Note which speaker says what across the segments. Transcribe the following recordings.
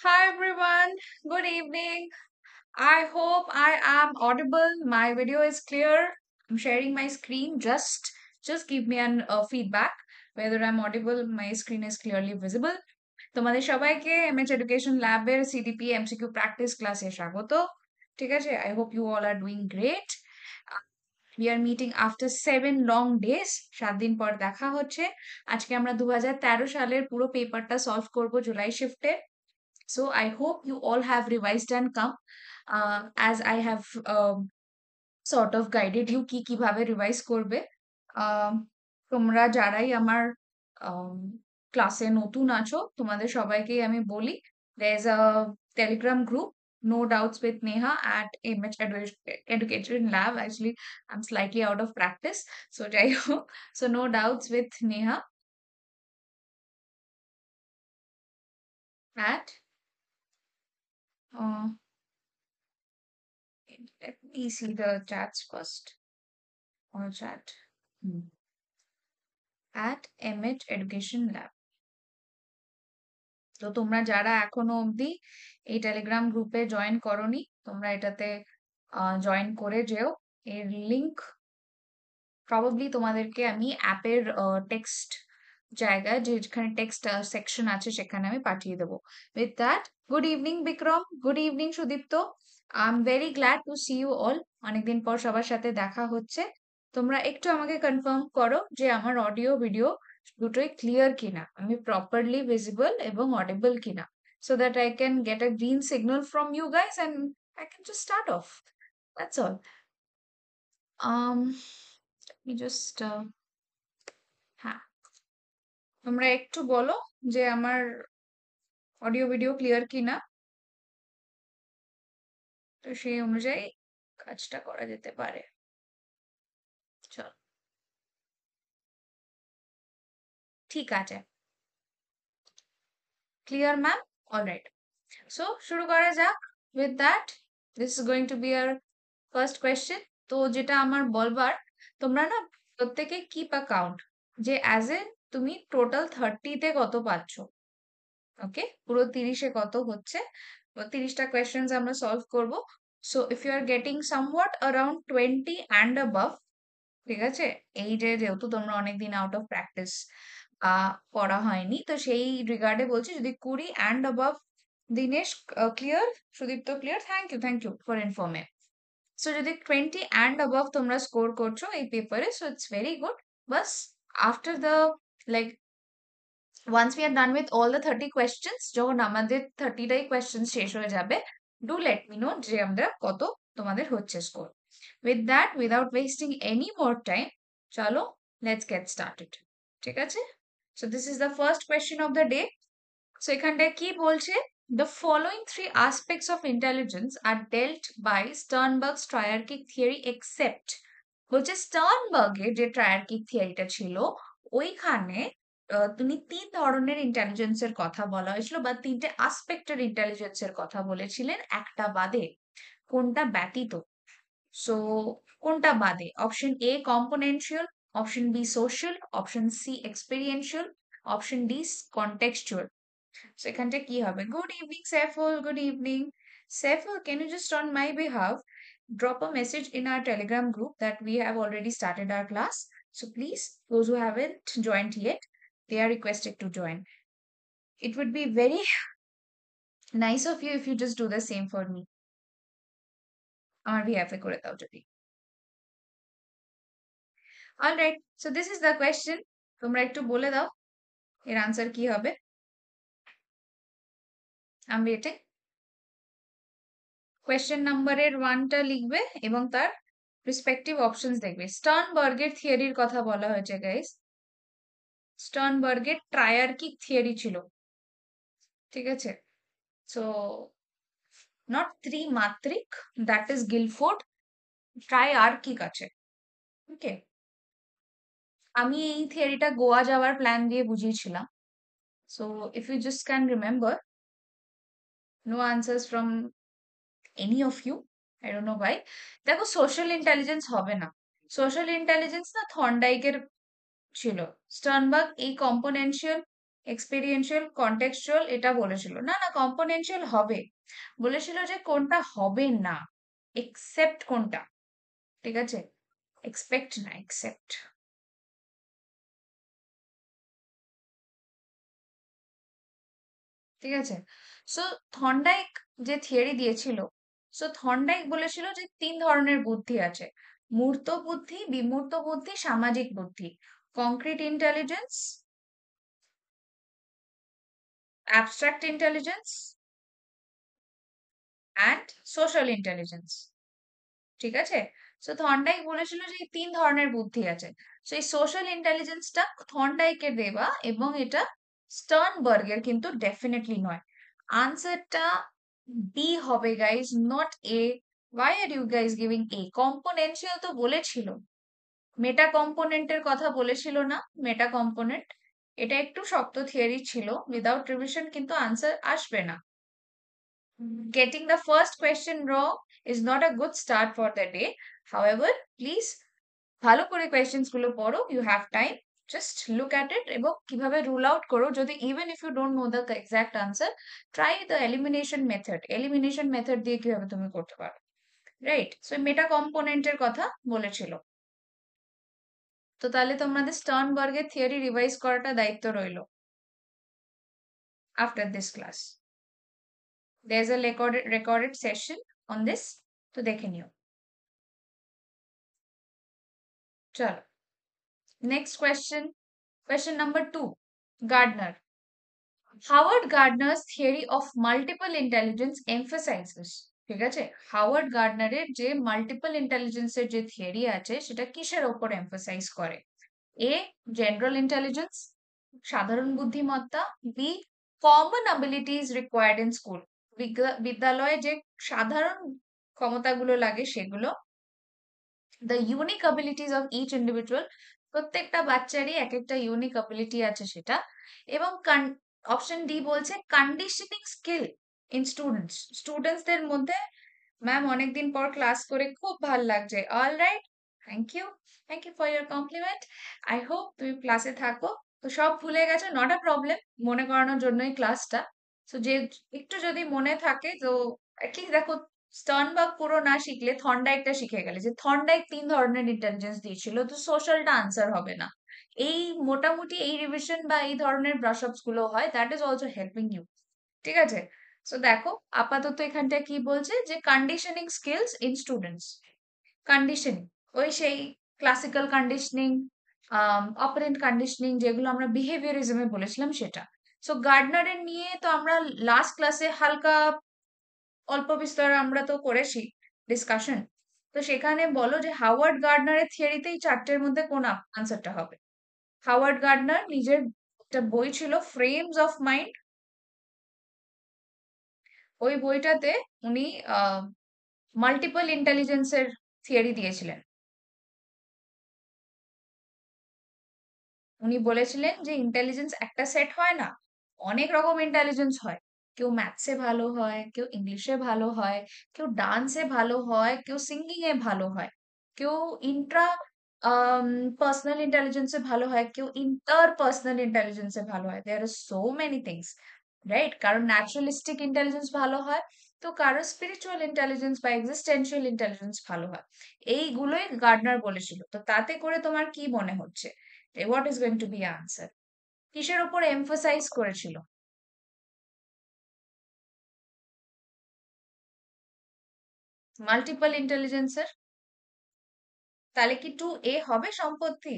Speaker 1: Hi everyone, good evening. I hope I am audible. My video is clear. I'm sharing my screen. Just give me an feedback whether I'm audible. My screen is clearly visible. তোমাদের সবাইকে mAh education ল্যাবের CDP MCQ practice ক্লাসে স্বাগত। ঠিক আছে, I hope you all are doing great. We are meeting after 7 long days. 7 দিন পর দেখা হচ্ছে। আজকে আমরা 2013 সালের পুরো পেপারটা সলভ করব জুলাই শিফটে। So I hope you all have revised and come as I have sort of guided you কি কিভাবে রিভাইজ করবে। আহ, তোমরা যারাই আমার ক্লাসে নতুন আছো তোমাদের সবাইকেই আমি বলি there is a telegram group no doubts with Neha at MH Education Lab. Actually, I'm slightly out of practice, so যাই হোক, so no doubts with Neha at uh, let me see the chats first. Or chat. At MH Education Lab. তো তোমরা যারা এখনো অবধি এই Telegram গ্রুপে join করোনি তোমরা এটাতে জয়েন করে যেও। এর লিংক প্রবাবলি তোমাদেরকে আমি অ্যাপের টেক্সট জায়গায় যেখানে টেক্সট সেকশন আছে সেখানে আমি পাঠিয়ে দেবো। With that, good evening Bikram, good evening Sudipta. I am very glad to see you all. অনেকদিন পর সবার সাথে দেখা হচ্ছে। তোমরা একটু আমাকে কনফার্ম করো যে আমার অডিও ভিডিও দুটোই ক্লিয়ার কিনা, আমি প্রপারলি ভিজিবল এবং অডিবল কিনা, so that I can get a green signal from you guys and I can just start off. That's all. Let me just হ্যাঁ, তোমরা একটু বলো যে আমার অডিও ভিডিও ক্লিয়ার কিনা, তো সেই অনুযায়ী কাজটা করা যেতে পারে। চল, ঠিক আছে, ক্লিয়ার ম্যাম? অলরাইট, সো শুরু করা যাক। With that, this is going to be our first question. তো যেটা আমার বলবার, তোমরা না প্রত্যেকে কিপ অ্যাকাউন্ট যে অ্যাজ এ তুমি টোটাল 30-তে কত পাচ্ছ। ওকে, পুরো 30-এ কত হচ্ছে, 30টা কোয়েশ্চেন্স আমরা সলভ করব। So if you are getting somewhat around 20 and above, ঠিক আছে, এই যে যেহেতু তোমরা অনেকদিন আউট অফ প্র্যাকটিস পড়া হয়নি, তো সেই রিগার্ডে বলছি যদি 20 and above, Dinesh clear, Sudipta clear, thank you for informing. So যদি 20 অ্যান্ড অ্যাবাভ তোমরা স্কোর করছো এই পেপারে, সো ইটস ভেরি গুড। বাস after the like once we are done with all the 30 questions, যখন আমাদের 30টাই কোয়েশ্চেন শেষ হয়ে যাবে, ডু লেট মি নো যে আমরা কত তোমাদের হচ্ছে score. With that, without wasting any more time, চলো লেটস গেট স্টার্টেড। ঠিক আছে, so this is the first question of the day. So এখানটায় কি বলছে, the following three aspects of intelligence are dealt by Sternberg's triarchic theory except. বলছে স্টার্নবার্গের যে ট্রায়ার্কিক থিওরিটা ছিল ওইখানে তুমি 3 ধরনের ইন্টেলিজেন্সের কথা বলা হয়েছিল বা 3টে আসপেক্টের ইন্টেলিজেন্সের কথা বলেছিলেন একটা বাদে, কোনটা ব্যতীত? সো কোনটা বাদে? Option A componential, option B social, option C experiential, option D contextual. So এখানটা কি হবে? Good evening Saiful, good evening. Saiful, can you just on my behalf drop a message in our Telegram group that we have already started our class? So please, those who haven't joined yet, they are requested to join. It would be very nice of you if you just do the same for me. আমার বিহাফে করে দাও যদি। Alright, so this is the question. তোমরা একটু বলে দাও এর answer কি হবে। আমি ওয়েটিং। কোয়েশ্চেন নাম্বারের 1টা লিখবে এবং তার রেসপেক্টিভ অপশনস দেখবে। স্টার্নবার্গের থিওরির কথা বলা হয়েছে গাইস। স্টার্নবার্গের ট্রায়ার্কিক থিওরি ছিল, ঠিক আছে। সো নট ত্রিমাত্রিক, দ্যাট ইজ গিলফোর্ড, ট্রায়ার্কিক আছে। ওকে, আমি এই থিওরিটা গোয়া যাওয়ার প্ল্যান দিয়ে বুঝিয়েছিলাম। So if you just can remember, no answers from any of you, I don't know ভাই। দেখো, সোশ্যাল ইন্টেলিজেন্স হবে না। সোশ্যাল ইন্টেলিজেন্স না থর্নডাইকের ছিল। স্টার্নবার্গ এই কম্পোনেনশিয়াল এক্সপেরিয়েন্সিয়াল, কন্টেক্সচুয়াল এটা বলেছিল না, না কম্পোনেনশিয়াল হবে, বলেছিল যে কোনটা হবে না, এক্সেপ্ট কোনটা, ঠিক আছে, এক্সপেক্ট না এক্সেপ্ট। ঠিক আছে, সো থর্নডাইক যে থিওরি দিয়েছিল, সো থর্নডাইক বলেছিল যে 3 ধরনের বুদ্ধি আছে, মূর্ত বুদ্ধি, বিমূর্ত বুদ্ধি, সামাজিক বুদ্ধি, concrete intelligence, abstract intelligence and social intelligence. ঠিক আছে, সো থর্নডাইক বলেছিল যে এই 3 ধরনের বুদ্ধি আছে। সো এই সোশ্যাল ইন্টেলিজেন্সটা থর্নডাইকের দেওয়া, এবং এটা স্টার্নবার্গের কিন্তু ডেফিনেটলি নয়। আনসারটা বি হবে guys, not A. Why are you guys giving A? Componential তো বলেছিল, মেটা কম্পোনেন্টের কথা বলেছিল না, মেটা কম্পোনেন্ট, এটা একটু শক্ত থিওরি ছিল, উইদাউট রিভিশন কিন্তু আনসার আসবে না। Getting the first question wrong is not a good start for the day. However, please ভালো করে কোয়েশ্চেন্স গুলো পড়ো, you have time, just look at it এবং কিভাবে রুল আউট করো, যদি even if you don't know the exact answer, try the elimination method, elimination method দিয়ে কিভাবে তুমি করতে পারো, রাইট? সো মেটা কম্পোনেন্টের কথা বলেছিল। তো তাহলে তোমাদের স্টার্নবার্গের থিওরি রিভাইজ করাটা দায়িত্ব রইলো after this class. There's a recorded session on this, তো দেখে নিও। চলো, next question, question number 2, Gardner. Howard Gardner's theory of multiple intelligence emphasizes, ঠিক আছে, হাওয়ার্ড গার্ডনারের যে মাল্টিপল ইন্টেলিজেন্সের যে থিওরি আছে সেটা কিসের ওপর এমফাসাইজ করে? এ, জেনারেল ইন্টেলিজেন্স, সাধারণ বুদ্ধিমত্তা, B, common abilities required in school, বিদ্যালয়ে যে সাধারণ ক্ষমতাগুলো লাগে সেগুলো, the unique abilities of each individual, প্রত্যেকটা বাচ্চারই এক একটা ইউনিক অ্যাবিলিটি আছে সেটা, এবং অপশন ডি বলছে কন্ডিশনিং স্কিল ইন স্টুডেন্টস, স্টুডেন্টসদের মধ্যে। ম্যাম অনেকদিন পর ক্লাস করে খুব ভাল লাগছে, all right, thank you, thank you for your compliment. I hope তুমি ক্লাসে থাকো। তো সব ভুলে গেছো, নট আ প্রবলেম, মনে করানোর জন্যই ক্লাসটা। তো যে একটু যদি মনে থাকে তো অ্যাটলিস্ট দেখো, স্টার্নবার্গ পুরো না শিখলে থর্নডাইকটা শিখে গেলে, যে থর্নডাইক 3 ধরনের ইন্টেলিজেন্স দিয়েছিল, তো সোশ্যালটা আনসার হবে না। এই মোটামুটি এই রিভিশন বা এই ধরনের ব্রাশ আপস গুলো হয়, that is also helping you. ঠিক আছে, সো দেখো আপাতত এখানটা কি বলছে, যে conditioning skills in students, conditioning, ওই সেই ক্লাসিক্যাল কন্ডিশনিং, অপারেন্ট কন্ডিশনিং, যেগুলো আমরা বিহেভিয়ারিজমে বলেছিলাম সেটা। সো গার্ডনারের নিয়ে তো আমরা লাস্ট ক্লাসে হালকা অল্প বিস্তর আমরা তো করেছি ডিসকাশন। তো সেখানে বলো যে হাওয়ার্ড গার্ডনারের থিওরিতেই 4টের মধ্যে কোন আনসারটা হবে? হাওয়ার্ড গার্ডনার নিজের একটা বই ছিল ফ্রেমস অফ মাইন্ড, ওই বইটাতে উনি মাল্টিপল ইন্টেলিজেন্সের থিওরি দিয়েছিলেন। উনি বলেছিলেন যে ইন্টেলিজেন্স একটা সেট হয় না, অনেক রকম ইন্টেলিজেন্স হয়। কেউ ম্যাথসে ভালো হয়, কেউ ইংলিশে ভালো হয়, কেউ ডান্সে ভালো হয়, কেউ সিঙ্গিং এ ভালো হয়, কেউ ইন্ট্রা পার্সোনাল ইন্টেলিজেন্সে ভালো হয়, কেউ ইন্টার পার্সোনাল ইন্টেলিজেন্সে ভালো হয়। দেয়ার আর সো মেনি থিংস, রাইট? কারণ ন্যাচারালিস্টিক ইন্টেলিজেন্স ভালো হয়, তো কারো স্পিরিচুয়াল ইন্টেলিজেন্স বা এক্সিস্টেন্সিয়াল ইন্টেলিজেন্স ভালো হয়। এইগুলোই গার্ডনার বলেছিল। তো তাতে করে তোমার কি মনে হচ্ছে what is going to be answer? কিসের উপর এমফাসাইজ করেছিল? মাল্টিপল ইন্টেলিজেন্সের। তাহলে কি 2A হবে সম্পত্তি?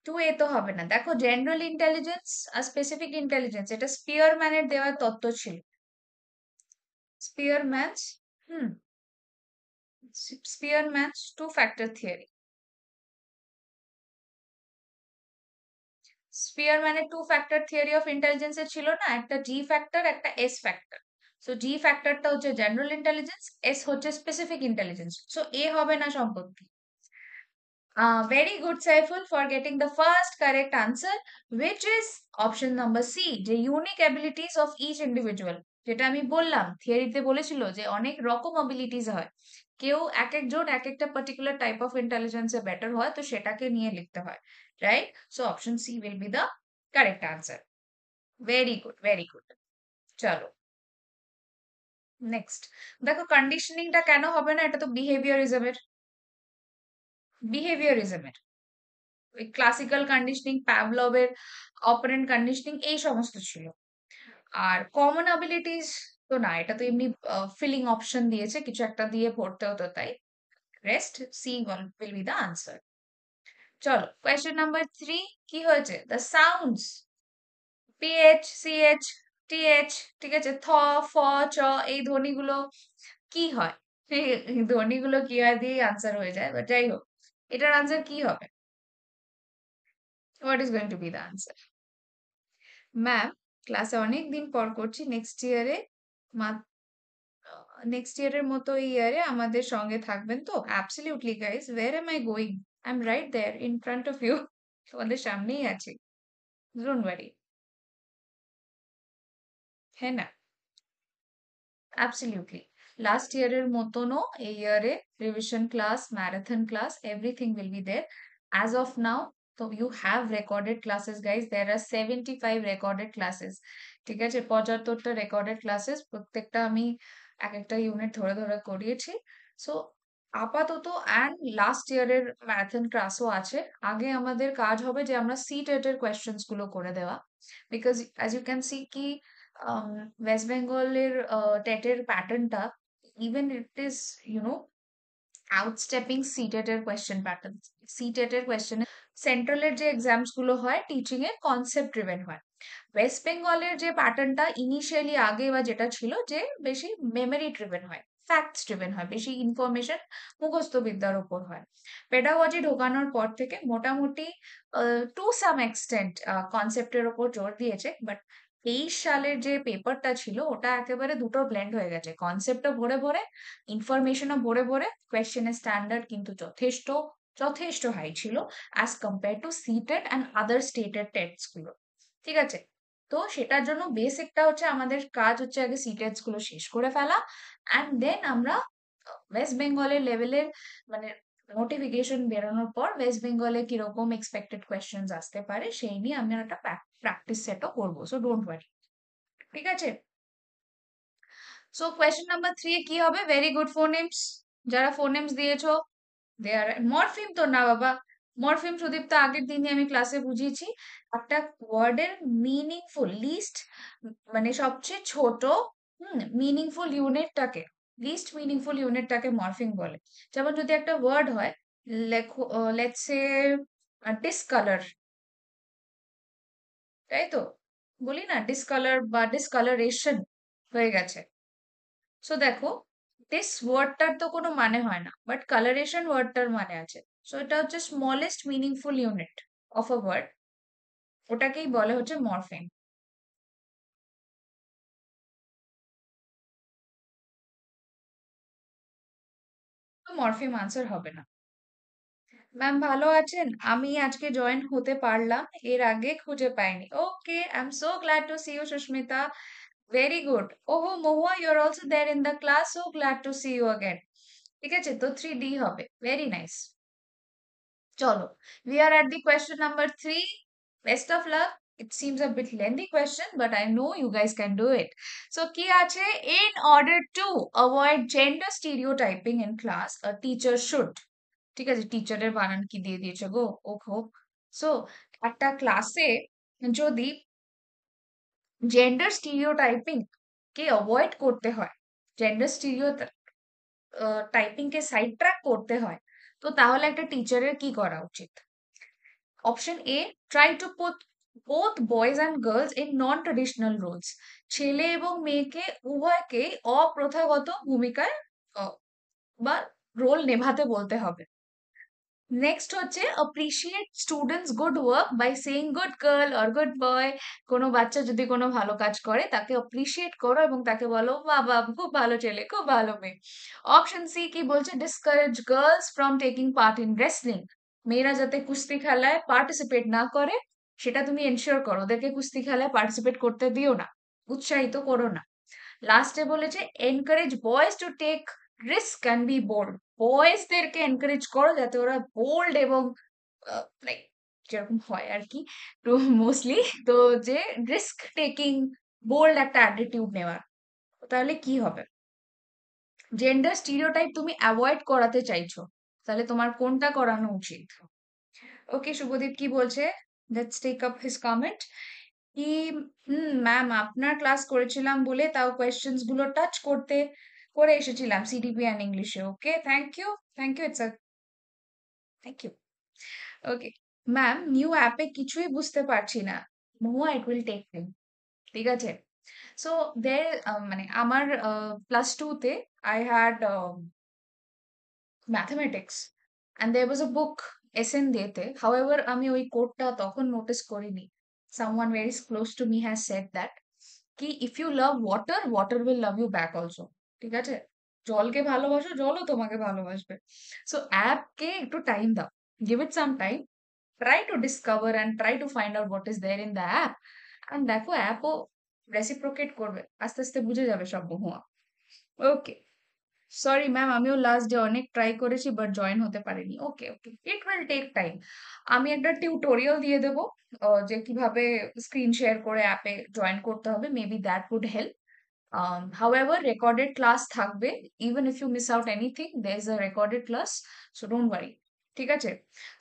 Speaker 1: 2A তো হবে না, দেখো জেনারেল ইন্টেলিজেন্স আর স্পেসিফিক ইন্টেলিজেন্স, এটা স্পিয়ারম্যানের দেওয়া তত্ত্ব ছিল। Spearman's, hmm, Spearman's 2 factor theory. স্পিয়ারম্যানের 2 ফ্যাক্টর থিওরি অফ ইন্টেলিজেন্সের ছিল না, একটা জি ফ্যাক্টর, একটা এস ফ্যাক্টর। সো জি ফ্যাক্টরটা হচ্ছে জেনারেল ইন্টেলিজেন্স, এস হচ্ছে স্পেসিফিক ইন্টেলিজেন্স, সো এ হবে না সম্পত্তি। Very good, Saiful, for getting the first correct answer, which is option number C, যে unique abilities of each individual. যেটা আমি বললাম, থিওরিতে বলেছিল যে অনেক রকম অ্যাবিলিটিস হয়, কেউ এক একজন এক একটা পার্টিকুলার টাইপ অফ ইন্টেলিজেন্সে বেটার হয়, তো সেটাকে নিয়ে লিখতে হয়, right? So option C will be the correct answer. Very good, very good. চলো নেক্সট। দেখো কন্ডিশনিংটা কেন হবে না, এটা তো বিহেভিয়ারিজমের, বিহেভিয়ারিজমের ওই ক্লাসিক্যাল কন্ডিশনিং, প্যাভলভের অপারেন্ট কন্ডিশনিং এই সমস্ত ছিল। আর কমন অ্যাবিলিটিস তো না, এটা তো এমনি ফিলিং অপশন দিয়েছে, কিছু একটা দিয়ে পড়তে হতো তাই। Rest C will be the answer. চলো কোয়েশ্চেন নাম্বার 3 কি হয়েছে, the sounds PH CH TH, ঠিক আছে, থ ফ চ, এই ধ্বনিগুলো কি হয়? এই ধ্বনিগুলো কি হয় দিয়ে আনসার হয়ে যায়, বাট যাই হোক, এটার আনসার কি হবে? What is going to be the answer? Ma'am ক্লাসে অনেক দিন পর করছি, নেক্সট ইয়ারে, নেক্সট ইয়ারের মতো এই ইয়ারে আমাদের সঙ্গে থাকবেন তো? Absolutely guys, where am I going? I am right there in front of you, তোমাদের সামনেই আছি, ডোন্ট ওয়ারি। হ্যাঁ না, অ্যাবসলিউটলি। লাস্ট ইয়ারের মতনও এই ইয়ারে revision class, marathon class, everything will be there as of now. তো you have recorded classes guys, there are 75 recorded classes, ঠিক আছে, 75টা রেকর্ডেড ক্লাসেস, প্রত্যেকটা আমি এক একটা ইউনিট ধরে ধরে করিয়েছি। সো আপাতত অ্যান্ড লাস্ট ইয়ারের ম্যারাথন ক্লাসও আছে। আগে আমাদের কাজ হবে যে আমরা সি টেটের কোয়েশ্চেন্স গুলো করে দেওয়া, because as you can see কি ওয়েস্ট বেঙ্গলের টেটের প্যাটার্নটা, even it is you know outstepping সিটেটের কোয়েশ্চেন প্যাটার্ন। সিটেটের কোয়েশ্চেনে সেন্ট্রালের যে এক্সামস গুলো হয় টিচিং এর কনসেপ্ট ড্রিভেন হয়। ওয়েস্ট বেঙ্গলের যে প্যাটার্নটা ইনিশিয়ালি আগে বা যেটা ছিল যে বেশি মেমোরি ড্রিভেন হয়, ফ্যাক্টস ড্রিভেন হয়, বেশি ইনফরমেশন মুখস্থ বিদ্যার উপর হয়। পেডাগজি ঢোকানোর পর থেকে মোটামুটি টু সাম এক্সটেন্ট কনসেপ্টের ওপর জোর দিয়েছে, বাট 23 সালের যে পেপারটা ছিল ওটা একেবারে দুটো ব্লেন্ড হয়ে গেছে, কনসেপ্টও ভরে ভরে, ইনফরমেশনও ভরে ভরে। কোয়েশ্চেনের স্ট্যান্ডার্ড কিন্তু যথেষ্ট যথেষ্ট হাই ছিল as compare to CTET and other স্টেটের টেটস গুলো, ঠিক আছে। তো সেটার জন্য বেসিকটা হচ্ছে আমাদের কাজ হচ্ছে আগে সিটেটস গুলো শেষ করে ফেলা, অ্যান্ড দেন আমরা ওয়েস্ট বেঙ্গলের লেভেলের মানে নোটিফিকেশন বেরোনোর পর ওয়েস্ট বেঙ্গলে কিরকম এক্সপেক্টেড কোয়েশ্চেন্স আসতে পারে সেই নিয়ে আমি একটা প্র্যাকটিস সেটও করবো, সো ডোন্ট ওয়ারি, ঠিক আছে। সো কোয়েশ্চেন নাম্বার 3 কি হবে? ভেরি গুড ফোনেমস, যারা ফোনেমস দিয়েছো দে আর মরফিম তো না বাবা, মরফিম সুদীপ তো আগের দিনই আমি ক্লাসে বুঝিয়েছি। একটা ওয়ার্ডের মিনিংফুল লিস্ট মানে সবচেয়ে ছোট মিনিংফুল ইউনিটটাকে, লিস্ট মিনিংফুল ইউনিটটাকে মরফিং বলে। যেমন যদি একটা ওয়ার্ড হয়, লেখো, লেটস সে ডিসকালার, তাই তো, বলি না ডিসকালার বা ডিসকালারেশন হয়ে গেছে। সো দেখো দিস ওয়ার্ডটার তো কোনো মানে হয় না, বাট কালারেশন ওয়ার্ডটার মানে আছে। সো এটা হচ্ছে smallest meaningful unit of a word, ওটাকেই বলে হচ্ছে মরফিম। তো মরফিম আনসার হবে না। ম্যাম ভালো আছেন? আমি আজকে জয়েন হতে পারলাম, এর আগে খুঁজে পাইনি। Okay, I am so glad to see you Susmita, very good. ওহো Mahua, you are also there in the class, so glad to see you again. ঠিক আছে, তো 3D হবে, ভেরি নাইস। চলো, we are at the question number 3. Best of luck. It seems a bit lengthy question, but I know you guys can do it. So, কি আছে? In order to avoid gender stereotyping in class, a teacher should. ঠিক আছে, টিচারের বানান কি দিয়ে দিয়েছে গো, ও হোক। সো একটা ক্লাসে যদি জেন্ডার স্টিরিওটাইপিং কে অ্যাভয়েড করতে হয়, জেন্ডার স্টিরিও টাইপিং কে সাইড ট্র্যাক করতে হয়, তো তাহলে একটা টিচারের কি করা উচিত? Option A, try to put both boys and girls in non traditional roles, ছেলে এবং মেয়েকে উভয়কেই অপ্রথাগত ভূমিকায় আহ, বা রোল নেভাতে বলতে হবে। নেক্সট হচ্ছে appreciate students good work by saying good girl or good boy, কোনো বাচ্চা যদি কোনো ভালো কাজ করে তাকে অ্যাপ্রিসিয়েট করো এবং তাকে বলো বাবা খুব ভালো ছেলে, খুব ভালো মেয়ে। অপশন সি কি বলছে, discourage girls from taking part in wrestling, মেয়েরা যাতে কুস্তি খেলায় পার্টিসিপেট না করে সেটা তুমি এনশিওর করো, ওদেরকে কুস্তি খেলায় পার্টিসিপেট করতে দিও না, উৎসাহিত করো না। লাস্টে বলেছে encourage boys to take risk and be bold, বয়েজদেরকে এনকারেজ করো যাতে ওরা বোল্ড এবং লাইক যেরকম হয় আর কি, তো মোস্টলি, তো যে রিস্ক টেকিং, বোল্ড একটা অ্যাটিটিউড নেওয়ার, তাহলে কি হবে? জেন্ডার স্টিরিওটাইপ তুমি অ্যাভয়েড করাতে চাইছো, তাহলে তোমার কোনটা করানো উচিত? ওকে, শুভদীপ কি বলছে? Let's take up his comment. কি, ম্যাম আপনার ক্লাস করেছিলাম বলে তাও কোয়েশ্চেন্স গুলো টাচ করতে করে এসেছিলাম সিডিপি অ্যান্ড ইংলিশে। Okay, thank you, thank you, it's a thank you. Okay ma'am, new অ্যাপে কিছুই বুঝতে পারছি না, Mahua it will take time. ঠিক আছে, সো দের মানে আমার প্লাস টু তে I had mathematics and there was a book SN দিয়েতে। হাউএভার আমি ওই কোডটা তখন নোটিস করিনি। Someone very close to me has said that কি if you love water, water will love you back also. ঠিক আছে, জলকে ভালোবাসো, জলও তোমাকে ভালোবাসবে। সো অ্যাপকে একটু টাইম দাও, give it some time, try to discover and try to find out what is there in the app, and দেখো অ্যাপও রেসিপ্রোকেট করবে, আস্তে আস্তে বুঝে যাবে সব বহুয়া। ওকে, সরি ম্যাম, আমিও লাস্ট ডে অনেক ট্রাই করেছি বাট জয়েন হতে পারিনি। Okay okay, it will take time. আমি একটা টিউটোরিয়াল দিয়ে দেবো যে কিভাবে স্ক্রিন শেয়ার করে অ্যাপে জয়েন করতে হবে, maybe that would help. However, recorded class থাকবে, even if you miss out anything, there is a recorded class, so don't worry. ঠিক আছে,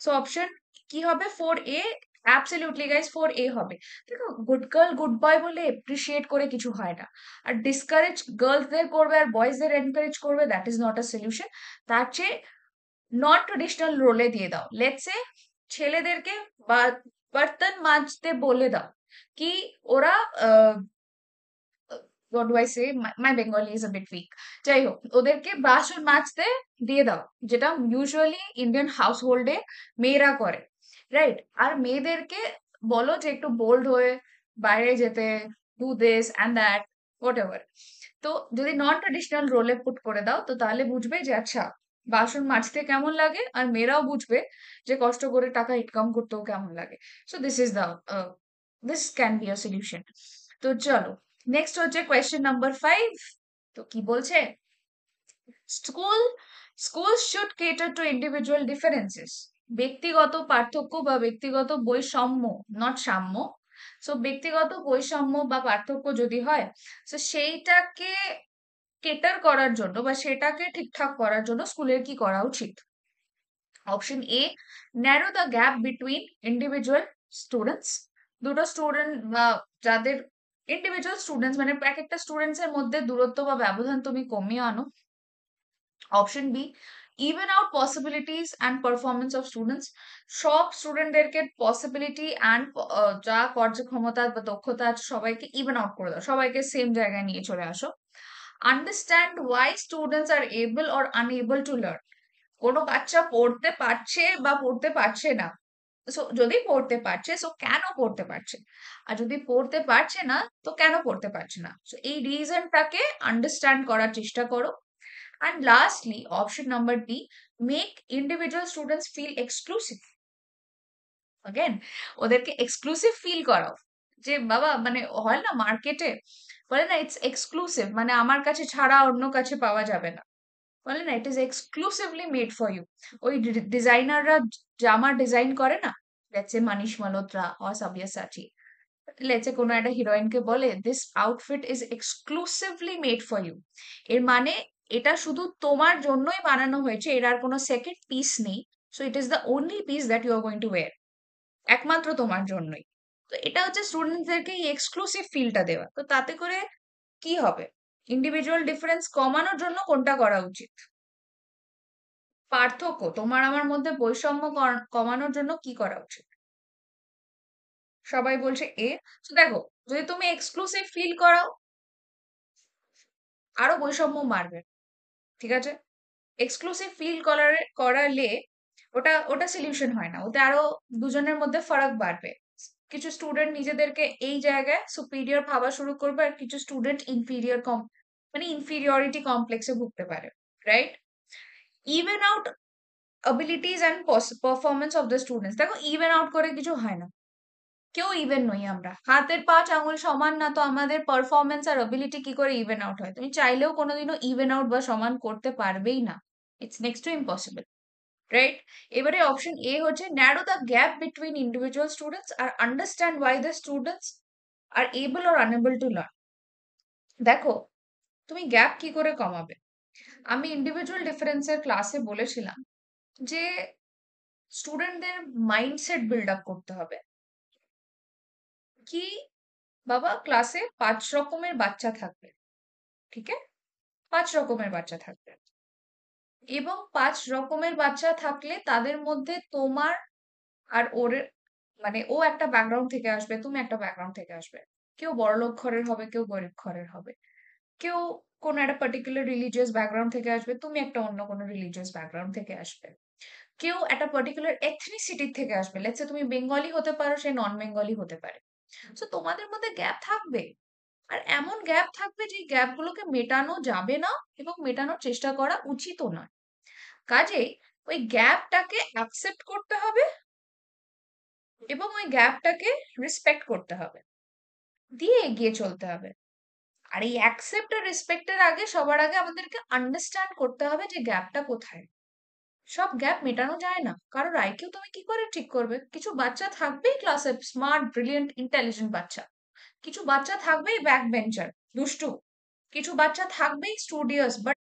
Speaker 1: সো অপশন কি হবে? 4A, অ্যাবসলিউটলি গাইস 4A হবে। দেখো, গুড গার্ল গুড বয় বলে appreciate করে কিছু হয় না, আর ডিসকারেজ গার্লসদের করবে আর বয়েজদের এনকারেজ করবে, that is not a solution. তার চেয়ে নন ট্রেডিশনাল রোলে দিয়ে দাও। লেটস সে ছেলেদেরকে বর্তন মাজতে বলে দাও, কি ওরা what do I say? My Bengali is a bit weak. যাই হোক, ওদেরকে বাসন মাজতে দিয়ে দাও, যেটা ইউজুয়ালি ইন্ডিয়ান হাউস হোল্ডে মেয়েরা করে, রাইট? আর মেয়েদেরকে বলো যে একটু বোল্ড হয়ে বাইরে যেতে, do this and that, what ever. তো যদি নন ট্রেডিশনাল রোলে পুট করে দাও, তো তাহলে বুঝবে যে আচ্ছা বাসন মাজতে কেমন লাগে, আর মেয়েরাও বুঝবে যে কষ্ট করে টাকা ইনকাম করতেও কেমন লাগে। So this is the this can be a solution. তো চলো, নেক্সট হচ্ছে কোয়েশ্চেন নাম্বার 5। তো কি বলছে? School school should cater two individual differences. ব্যক্তিগত পার্থক্য বা ব্যক্তিগত বৈষম্য, নট সাম্য। সো ব্যক্তিগত বৈষম্য বা পার্থক্য যদি হয়, তো সেইটাকে কেটার করার জন্য বা সেটাকে ঠিকঠাক করার জন্য স্কুলের কি করা উচিত? Option A, narrow the gap between individual students. দুটো স্টুডেন্ট বা যাদের ইন্ডিভিজুয়াল স্টুডেন্টস মানে এক একটা স্টুডেন্টস এর মধ্যে দূরত্ব বা ব্যবধান তুমি কমিয়ে আনো। Option B, even out possibilities and performance of students. সব স্টুডেন্টদেরকে পসিবিলিটি অ্যান্ড যা কার্যক্ষমতা বা দক্ষতা আছে সবাইকে ইভেন আউট করে দাও, সবাইকে সেম জায়গায় নিয়ে চলে আসো। Understand Y students are able or unable to learn. কোনো বাচ্চা পড়তে পারছে বা পড়তে পারছে না, সো যদি পড়তে পারছে সো কেন পড়তে পারছে, আর যদি পড়তে পারছে না তো কেন পড়তে পারছে না, সো এই রিজনটাকে আন্ডারস্ট্যান্ড করার চেষ্টা করো। And lastly option number D, make individual students feel exclusive. Again, ওদেরকে এক্সক্লুসিভ ফিল করাও, যে বাবা মানে হয় না মার্কেটে বলে না ইটস এক্সক্লুসিভ, মানে আমার কাছে ছাড়া অন্য কাছে পাওয়া যাবে না, বলে না it is exclusively made for you. ওই ডিজাইনাররা জামা ডিজাইন করে না, let's say Manish Malhotra or Sabyasachi, let's say কোনো একটা হিরোইনকে বলে this outfit is exclusively made for you, এর মানে এটা শুধু তোমার জন্যই বানানো হয়েছে, এর আর কোনো সেকেন্ড পিস নেই। So it is the only piece that you are going to wear, একমাত্র তোমার জন্যই। তো এটা হচ্ছে স্টুডেন্টদেরকে এই এক্সক্লুসিভ ফিলটা দেওয়া। তো তাতে করে কি হবে? ইন্ডিভিজুয়াল ডিফারেন্স কমানোর জন্য কোনটা করা উচিত? পার্থক্য, তোমার আমার মধ্যে বৈষম্য কমানোর জন্য কি করা উচিত? সবাই বলছে এ। তো দেখো, যদি তুমি এক্সক্লুসিভ ফিল করাও, আরো বৈষম্য বাড়বে। ঠিক আছে, এক্সক্লুসিভ ফিল করালে ওটা ওটা সলিউশন হয় না, ওতে আরো দুজনের মধ্যে ফারাক বাড়বে। কিছু স্টুডেন্ট নিজেদেরকে এই জায়গায় সুপিরিয়র ভাবা শুরু করবে, আর কিছু স্টুডেন্ট ইনফিরিয়র মানে ইনফিরিয়রিটি কমপ্লেক্সে ভুগতে পারে, right? Even out abilities and performance of the students. দেখো, ইভেন আউট করে কিছু হয় না, কেউ ইভেন নই আমরা, হাতের 5 আঙুল সমান না, তো আমাদের পারফরমেন্স আর অ্যাবিলিটি কি করে ইভেন আউট হয়? তুমি চাইলেও কোনোদিনও ইভেন আউট বা সমান করতে পারবেই না, it's next to impossible. Right? এবারে অপশন এ হচ্ছে narrow the gap between individual students আর understand why the students are able or unable to learn. দেখো, তুমি গ্যাপ কি করে কমাবে? আমি ইন্ডিভিজুয়াল ডিফারেন্সের ক্লাসে বলেছিলাম যে স্টুডেন্টদের মাইন্ডসেট বিল্ড আপ করতে হবে। কি বাবা, ক্লাসে 5 রকমের বাচ্চা থাকবে, ঠিক আছে? 5 রকমের বাচ্চা থাকবে, এবং 5 রকমের বাচ্চা থাকলে তাদের মধ্যে তোমার আর ওর, মানে ও একটা ব্যাকগ্রাউন্ড থেকে আসবে, তুমি একটা ব্যাকগ্রাউন্ড থেকে আসবে। কেউ বড়লোক ঘরের হবে, কেউ গরিব ঘরের হবে, কেউ কোনো একটা পার্টিকুলার রিলিজিয়াস ব্যাকগ্রাউন্ড থেকে আসবে, তুমি একটা অন্য কোনো রিলিজিয়াস ব্যাকগ্রাউন্ড থেকে আসবে। কেউ একটা পার্টিকুলার এথনিসিটি থেকে আসবে, লেটস সে তুমি বেঙ্গলি হতে পারো, সে নন বেঙ্গলি হতে পারে। সো তোমাদের মধ্যে গ্যাপ থাকবে, আর এমন গ্যাপ থাকবে যে গ্যাপ গুলোকে মেটানো যাবে না এবং মেটানোর চেষ্টা করা উচিতও নয়। কাজেই ওই গ্যাপটাকে অ্যাকসেপ্ট করতে হবে এবং ওই গ্যাপটাকে রেসপেক্ট করতে হবে, দিয়ে এগিয়ে চলতে হবে। আর এই অ্যাকসেপ্ট আর রেসপেক্টের আগে, সবার আগে আমাদেরকে আন্ডারস্ট্যান্ড করতে হবে যে গ্যাপটা কোথায়। সব গ্যাপ মেটানো যায় না, কারোর আইকিউ তুমি কি করে ঠিক করবে? কিছু বাচ্চা থাকবেই ক্লাসে স্মার্ট, ব্রিলিয়েন্ট, ইন্টেলিজেন্ট বাচ্চা। কিছু বাচ্চা থাকবেই ব্যাক বেঞ্চার, দুষ্টু। কিছু বাচ্চা থাকবেই স্টুডিয়াস, বাট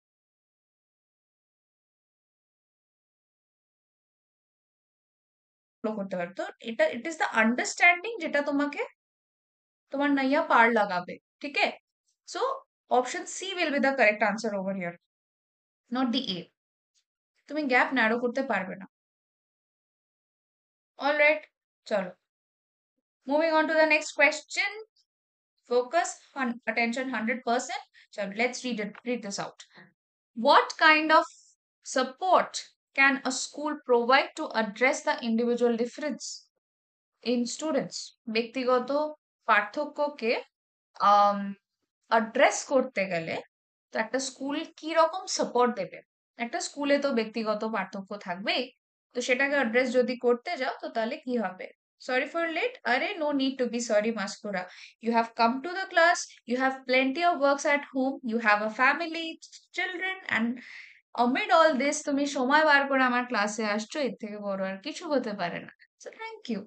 Speaker 1: ফলো করতে পারবে। তো এটা ইট ইজ দ্য আন্ডারস্ট্যান্ডিং যেটা তোমাকে তোমার নাইয়া পার লাগাবে, ঠিক আছে? So option C will be the correct answer over here, not D A. তুমি গ্যাপ ন্যারো করতে পারবে না। অলরাইট, চলো moving on to the next question. Focus on attention 100%. So let's read this out. What kind of support can a school provide to address the individual difference in students? ব্যক্তিগত পার্থক্যকে address করতে গেলে তো একটা school কি রকম support দেবে? একটা স্কুলে তো ব্যক্তিগত পার্থক্য থাকবেই, তো সেটাকে অ্যাড্রেস যদি করতে যাও তো তাহলে কি হবে? Sorry for late. Arey, no need to be sorry, Maskura. You have come to the class, you have plenty of works at home, you have a family, children, and amid all this, তুমি সময় বার করে আমার ক্লাসে আসছো, এর থেকে বড় আর কিছু হতে পারে না। So thank you.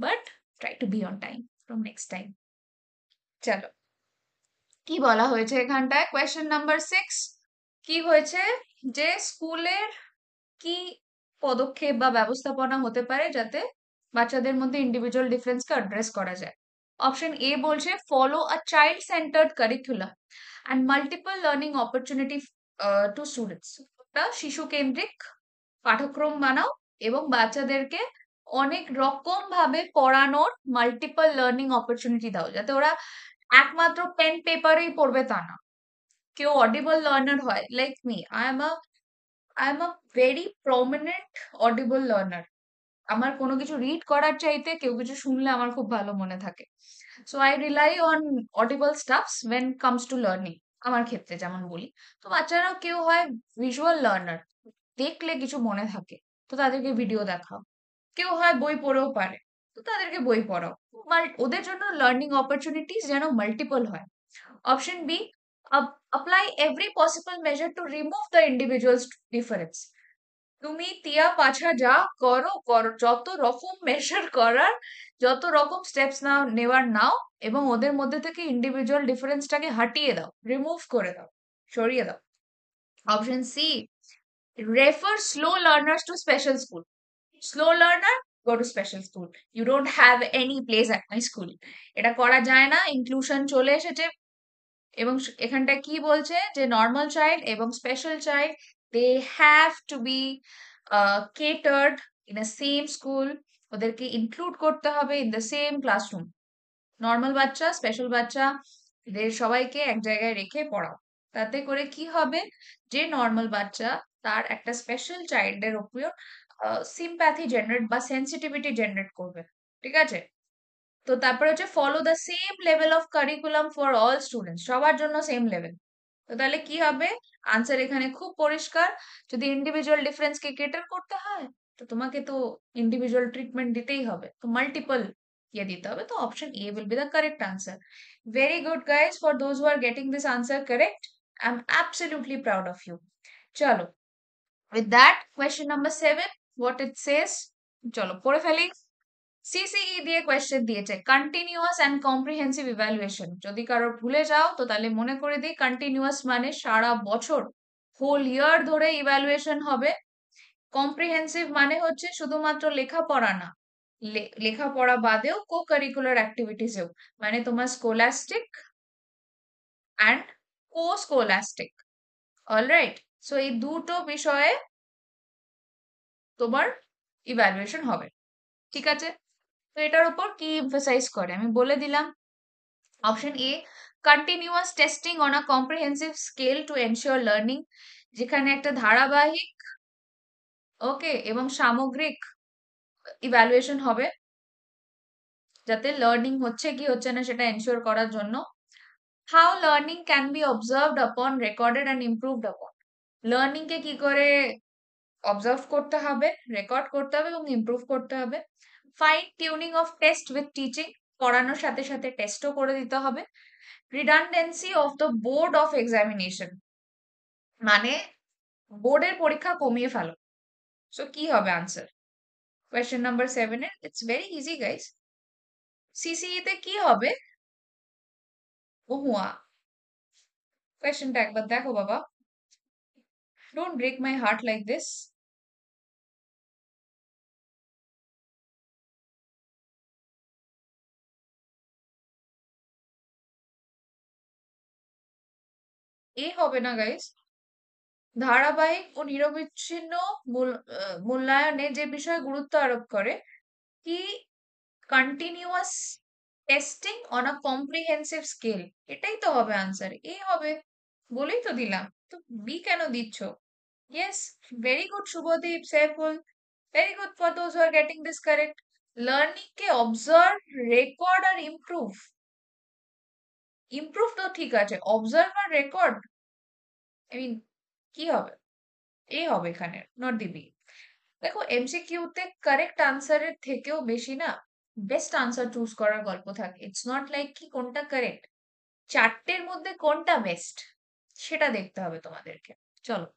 Speaker 1: But try to be on time from next time. চলো, কি বলা হয়েছে এখানটায়? কোয়েশ্চেন নাম্বার 6 কি হয়েছে? যে স্কুলের কি পদক্ষেপ বা ব্যবস্থাপনা হতে পারে যাতে বাচ্চাদের মধ্যে ইন্ডিভিজুয়াল ডিফারেন্সকে অ্যাড্রেস করা যায়? অপশন এ বলছে follow a child centred curriculum and multiple learning opportunity to students. একটা শিশু কেন্দ্রিক পাঠ্যক্রম বানাও এবং বাচ্চাদেরকে অনেক রকম ভাবে পড়ানোর মাল্টিপল লার্নিং অপরচুনিটি দাও, যাতে ওরা একমাত্র পেন পেপারেই পড়বে তা না, কেউ অডিবল লার্নার হয়। Like me, I am a very prominent audible learner. আমার কোনো কিছু রিড করার চাইতে কেউ কিছু শুনলে আমার খুব ভালো মনে থাকে। So I rely on audible stuffs when comes to learning, আমার ক্ষেত্রে যেমন বলি। তো বাচ্চারাও কেউ হয় ভিজুয়াল লার্নার, দেখলে কিছু মনে থাকে, তো তাদেরকে ভিডিও দেখাও। কেউ হয় বই পড়েও পারে, তো তাদেরকে বই পড়াও। বাট ওদের জন্য লার্নিং অপরচুনিটিস যেন মাল্টিপল হয়। Option B, apply every possible measure to remove the individual's difference. তুমি টিয়া পাছা যা করো করো, যত রকম মেজার করার, যত রকম স্টেপস নেওয়ার নাও, এবং ওদের মধ্যে থেকে ইন্ডিভিজুয়াল ডিফারেন্সটাকে হাটিয়ে দাও, রিমুভ করে দাও, সরিয়ে দাও। Option C, refer slow learners to special school. Slow learner, go to special school, you don't have any place at my school. এটা করা যায় না, ইনক্লুশন চলে এসেছে। এবং এখানটায় কি বলছে যে নর্মাল চাইল্ড এবং special child, they have to be catered in a same school, ওদেরকে ইনক্লুড করতে হবে in the same classroom. Normal বাচ্চা, স্পেশাল বাচ্চা, এদের সবাইকে এক জায়গায় রেখে পড়াও। তাতে করে কি হবে, যে নর্মাল বাচ্চা তার একটা স্পেশাল চাইল্ডের উপর সিম্প্যাথি জেনারেট বা সেন্সিটিভিটি জেনারেট করবে, ঠিক আছে? তো তারপরে হচ্ছে follow the same level of curriculum for all students, সবার জন্য সেম লেভেল। তো তাহলে কি হবে? আনসার এখানে খুব পরিষ্কার। যদি ইন্ডিভিজুয়াল ডিফারেন্স কে কেটার করতে হয়, তো তোমাকে তো ইন্ডিভিজুয়াল ট্রিটমেন্ট দিতেই হবে, তো মাল্টিপল ইয়ে দিতে হবে। তো option A will be the correct answer. Very good guys, for those who are getting this answer correct, I am absolutely proud of you. চলো, With that, question number 7, what it says, চলো পড়ে ফেলি। CCE দিয়ে question দিয়েছে continuous and comprehensive evaluation. যদি কারো ভুলে যাও তো তাহলে মনে করে দিই, কন্টিনিউয়াস মানে সারা বছর, হোল ইয়ার ধরে ইভ্যালুয়েশন হবে। কম্প্রিহেন্সিভ মানে হচ্ছে শুধুমাত্র লেখাপড়া না, লেখাপড়া বাদেও কো কারিকুলার অ্যাক্টিভিটিসেও, মানে তোমার স্কোলাস্টিক অ্যান্ড কো স্কোলাস্টিক। অলরাইট, সো এই দুটো বিষয়ে তোমার ইভ্যালুয়েশন হবে। ঠিক আছে, তো এটার উপর কি এমফাসাইজ করে আমি বলে দিলাম। Option A, continuous testing on a comprehensive scale to ensure learning, যেখানে একটা ধারাবাহিক ওকে এবং সামগ্রিক ইভ্যালুয়েশন হবে, যাতে লার্নিং হচ্ছে কি হচ্ছে না সেটা এনশিওর করার জন্য। How learning can be observed আপন, রেকর্ডেড অ্যান্ড ইমপ্রুভড আপন, লার্নিং কে কি করে অবজার্ভ করতে হবে, রেকর্ড করতে হবে এবং ইমপ্রুভ করতে হবে। Fine tuning of test with teaching, পড়ানোর সাথে সাথে টেস্টও করে দিতে হবে। Redundancy of the board of examination, মানে বোর্ডের পরীক্ষা কমিয়ে ফেলো। সো কি হবে আনসার কোয়েশ্চেন নাম্বার 7 এর? It's very easy guys. CCE তে কি হবে? ওহুয়া, কোয়েশ্চেনটা একবার দেখো বাবা, don't break my heart like this. A হবে না গাইস, ধারাবাহিক ও নিরবিচ্ছিন্ন মূল্যায়নে যে বিষয়ে গুরুত্ব আরোপ করে, কি continuous testing on a comprehensive scale, এটাই তো হবে আনসার, এ হবে, বলেই তো দিলাম, তো বি কেন দিচ্ছ? ইয়েস, ভেরি গুড শুভদীপ, সেফুল, very good for those who are getting this correct. Learning কে অবজার্ভ, রেকর্ড আর ইমপ্রুভ, ইমপ্রুভ তো ঠিক আছে, অবজার্ভ আর রেকর্ড, আই মিন কি হবে? এ হবে এখানে, নট দি বি। দেখো এমসিকিউ তে কারেক্ট আনসারের থেকেও বেশি না বেস্ট আনসার চুজ করার গল্প থাকে। ইটস নট লাইক কি কোনটা কারেক্ট, চারটের মধ্যে কোনটা বেস্ট সেটা দেখতে হবে তোমাদেরকে। চলো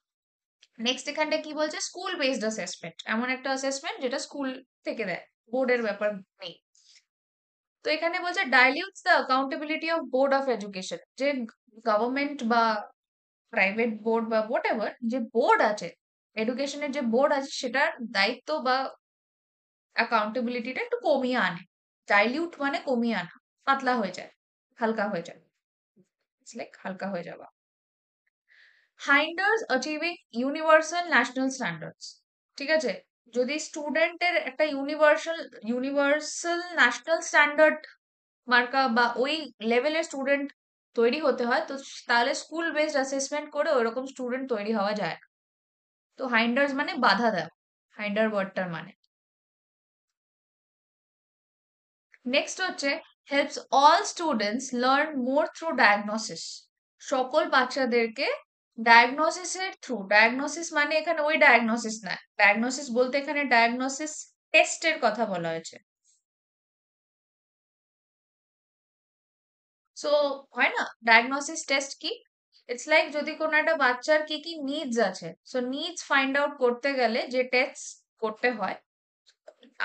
Speaker 1: নেক্সট, এখানটা কি বলছে, স্কুল বেসড অ্যাসেসমেন্ট, এমন একটা অ্যাসেসমেন্ট যেটা স্কুল থেকে দেয়, বোর্ডের ব্যাপার নেই। তো এখানে বলছে dilutes the accountability of board of education, যে গভর্নমেন্ট বা প্রাইভেট বোর্ড বা হোয়াট এভার যে বোর্ড আছে, এডুকেশনের যে বোর্ড আছে সেটার দায়িত্ব বা অ্যাকাউন্টেবিলিটিটা একটু কমিয়ে আনে। ডাইলিউট মানে কমিয়ে আনা, পাতলা হয়ে যায়, হালকা হয়ে যায়, ইটস লাইক হালকা হয়ে যাওয়া। হাইন্ডার্স অ্যাচিভিং ইউনিভার্সাল ন্যাশনাল স্ট্যান্ডার্ডস, ঠিক আছে, যদি স্টুডেন্টের একটা ইউনিভার্সাল ইউনিভার্সাল ন্যাশনাল স্ট্যান্ডার্ড মার্কা বা ওই লেভেলের স্টুডেন্ট তৈরি হতে হয়, তো তাহলে স্কুল বেসড অ্যাসেসমেন্ট করে ওইরকম স্টুডেন্ট তৈরি হওয়া যায় না। তো হাইন্ডার্স মানে বাধা দেওয়া, হাইন্ডার ওয়ার্ডটার মানে। নেক্সট হচ্ছে helps all students learn more through diagnosis, সকল বাচ্চাদেরকে ডায়াগনোসিসের থ্রু, ডায়াগনোসিস মানে এখানে ওই ডায়াগনোসিস না, ডায়াগনোসিস বলতে এখানে ডায়াগনোসিস টেস্টের কথা বলা হয়েছে। সো হয় না, ডায়াগনোসিস টেস্ট কি, ইটস লাইক যদি কোনো একটা বাচ্চার কি কি নিডস আছে, সো নিডস ফাইন্ড আউট করতে গেলে যে টেস্ট করতে হয়।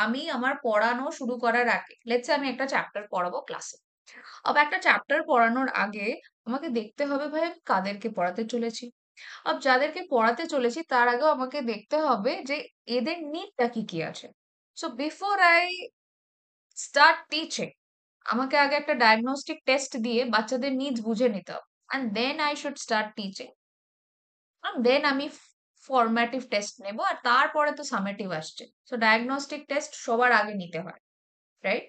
Speaker 1: আমি আমার পড়ানো শুরু করার আগে, লেটস আমি একটা চ্যাপ্টার পড়াবো ক্লাসে, আবার একটা চ্যাপ্টার পড়ানোর আগে আমাকে দেখতে হবে ভাই আমি কাদেরকে পড়াতে চলেছি। যাদেরকে পড়াতে চলেছি তার আগেও আমাকে দেখতে হবে যে এদের নিডটা কি কি আছে। So before I start teaching, আমাকে আগে একটা ডায়াগনস্টিক টেস্ট দিয়ে বাচ্চাদের নিডস বুঝে নিতে হবে, and then I should start teaching, then আমি ফরম্যাটিভ টেস্ট নেব, আর তারপরে তো সামেটিভ আসছে। সো ডায়াগনস্টিক টেস্ট সবার আগে নিতে হয়, রাইট?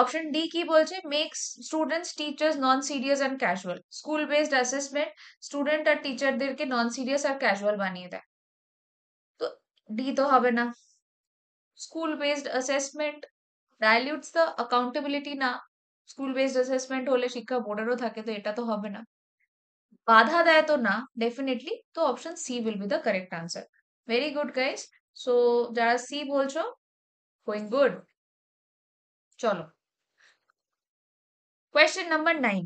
Speaker 1: অপশন ডি কি বলছে, makes students teachers non serious and casual, school based assessment student আর টিচারদেরকে নন সিরিয়াস আর ক্যাজুয়াল বানিয়ে দেয়। তো ডি তো হবে না, school based assessment dilutes the accountability না, স্কুল বেসড অ্যাসেসমেন্ট হলে শিক্ষা বোর্ডেরও থাকে, তো এটা তো হবে না। বাধা দেয় তো না ডেফিনেটলি, তো option C will be the correct answer. Very good guys, so যারা সি বলছো, গোয়িং গুড। চলো question number 9,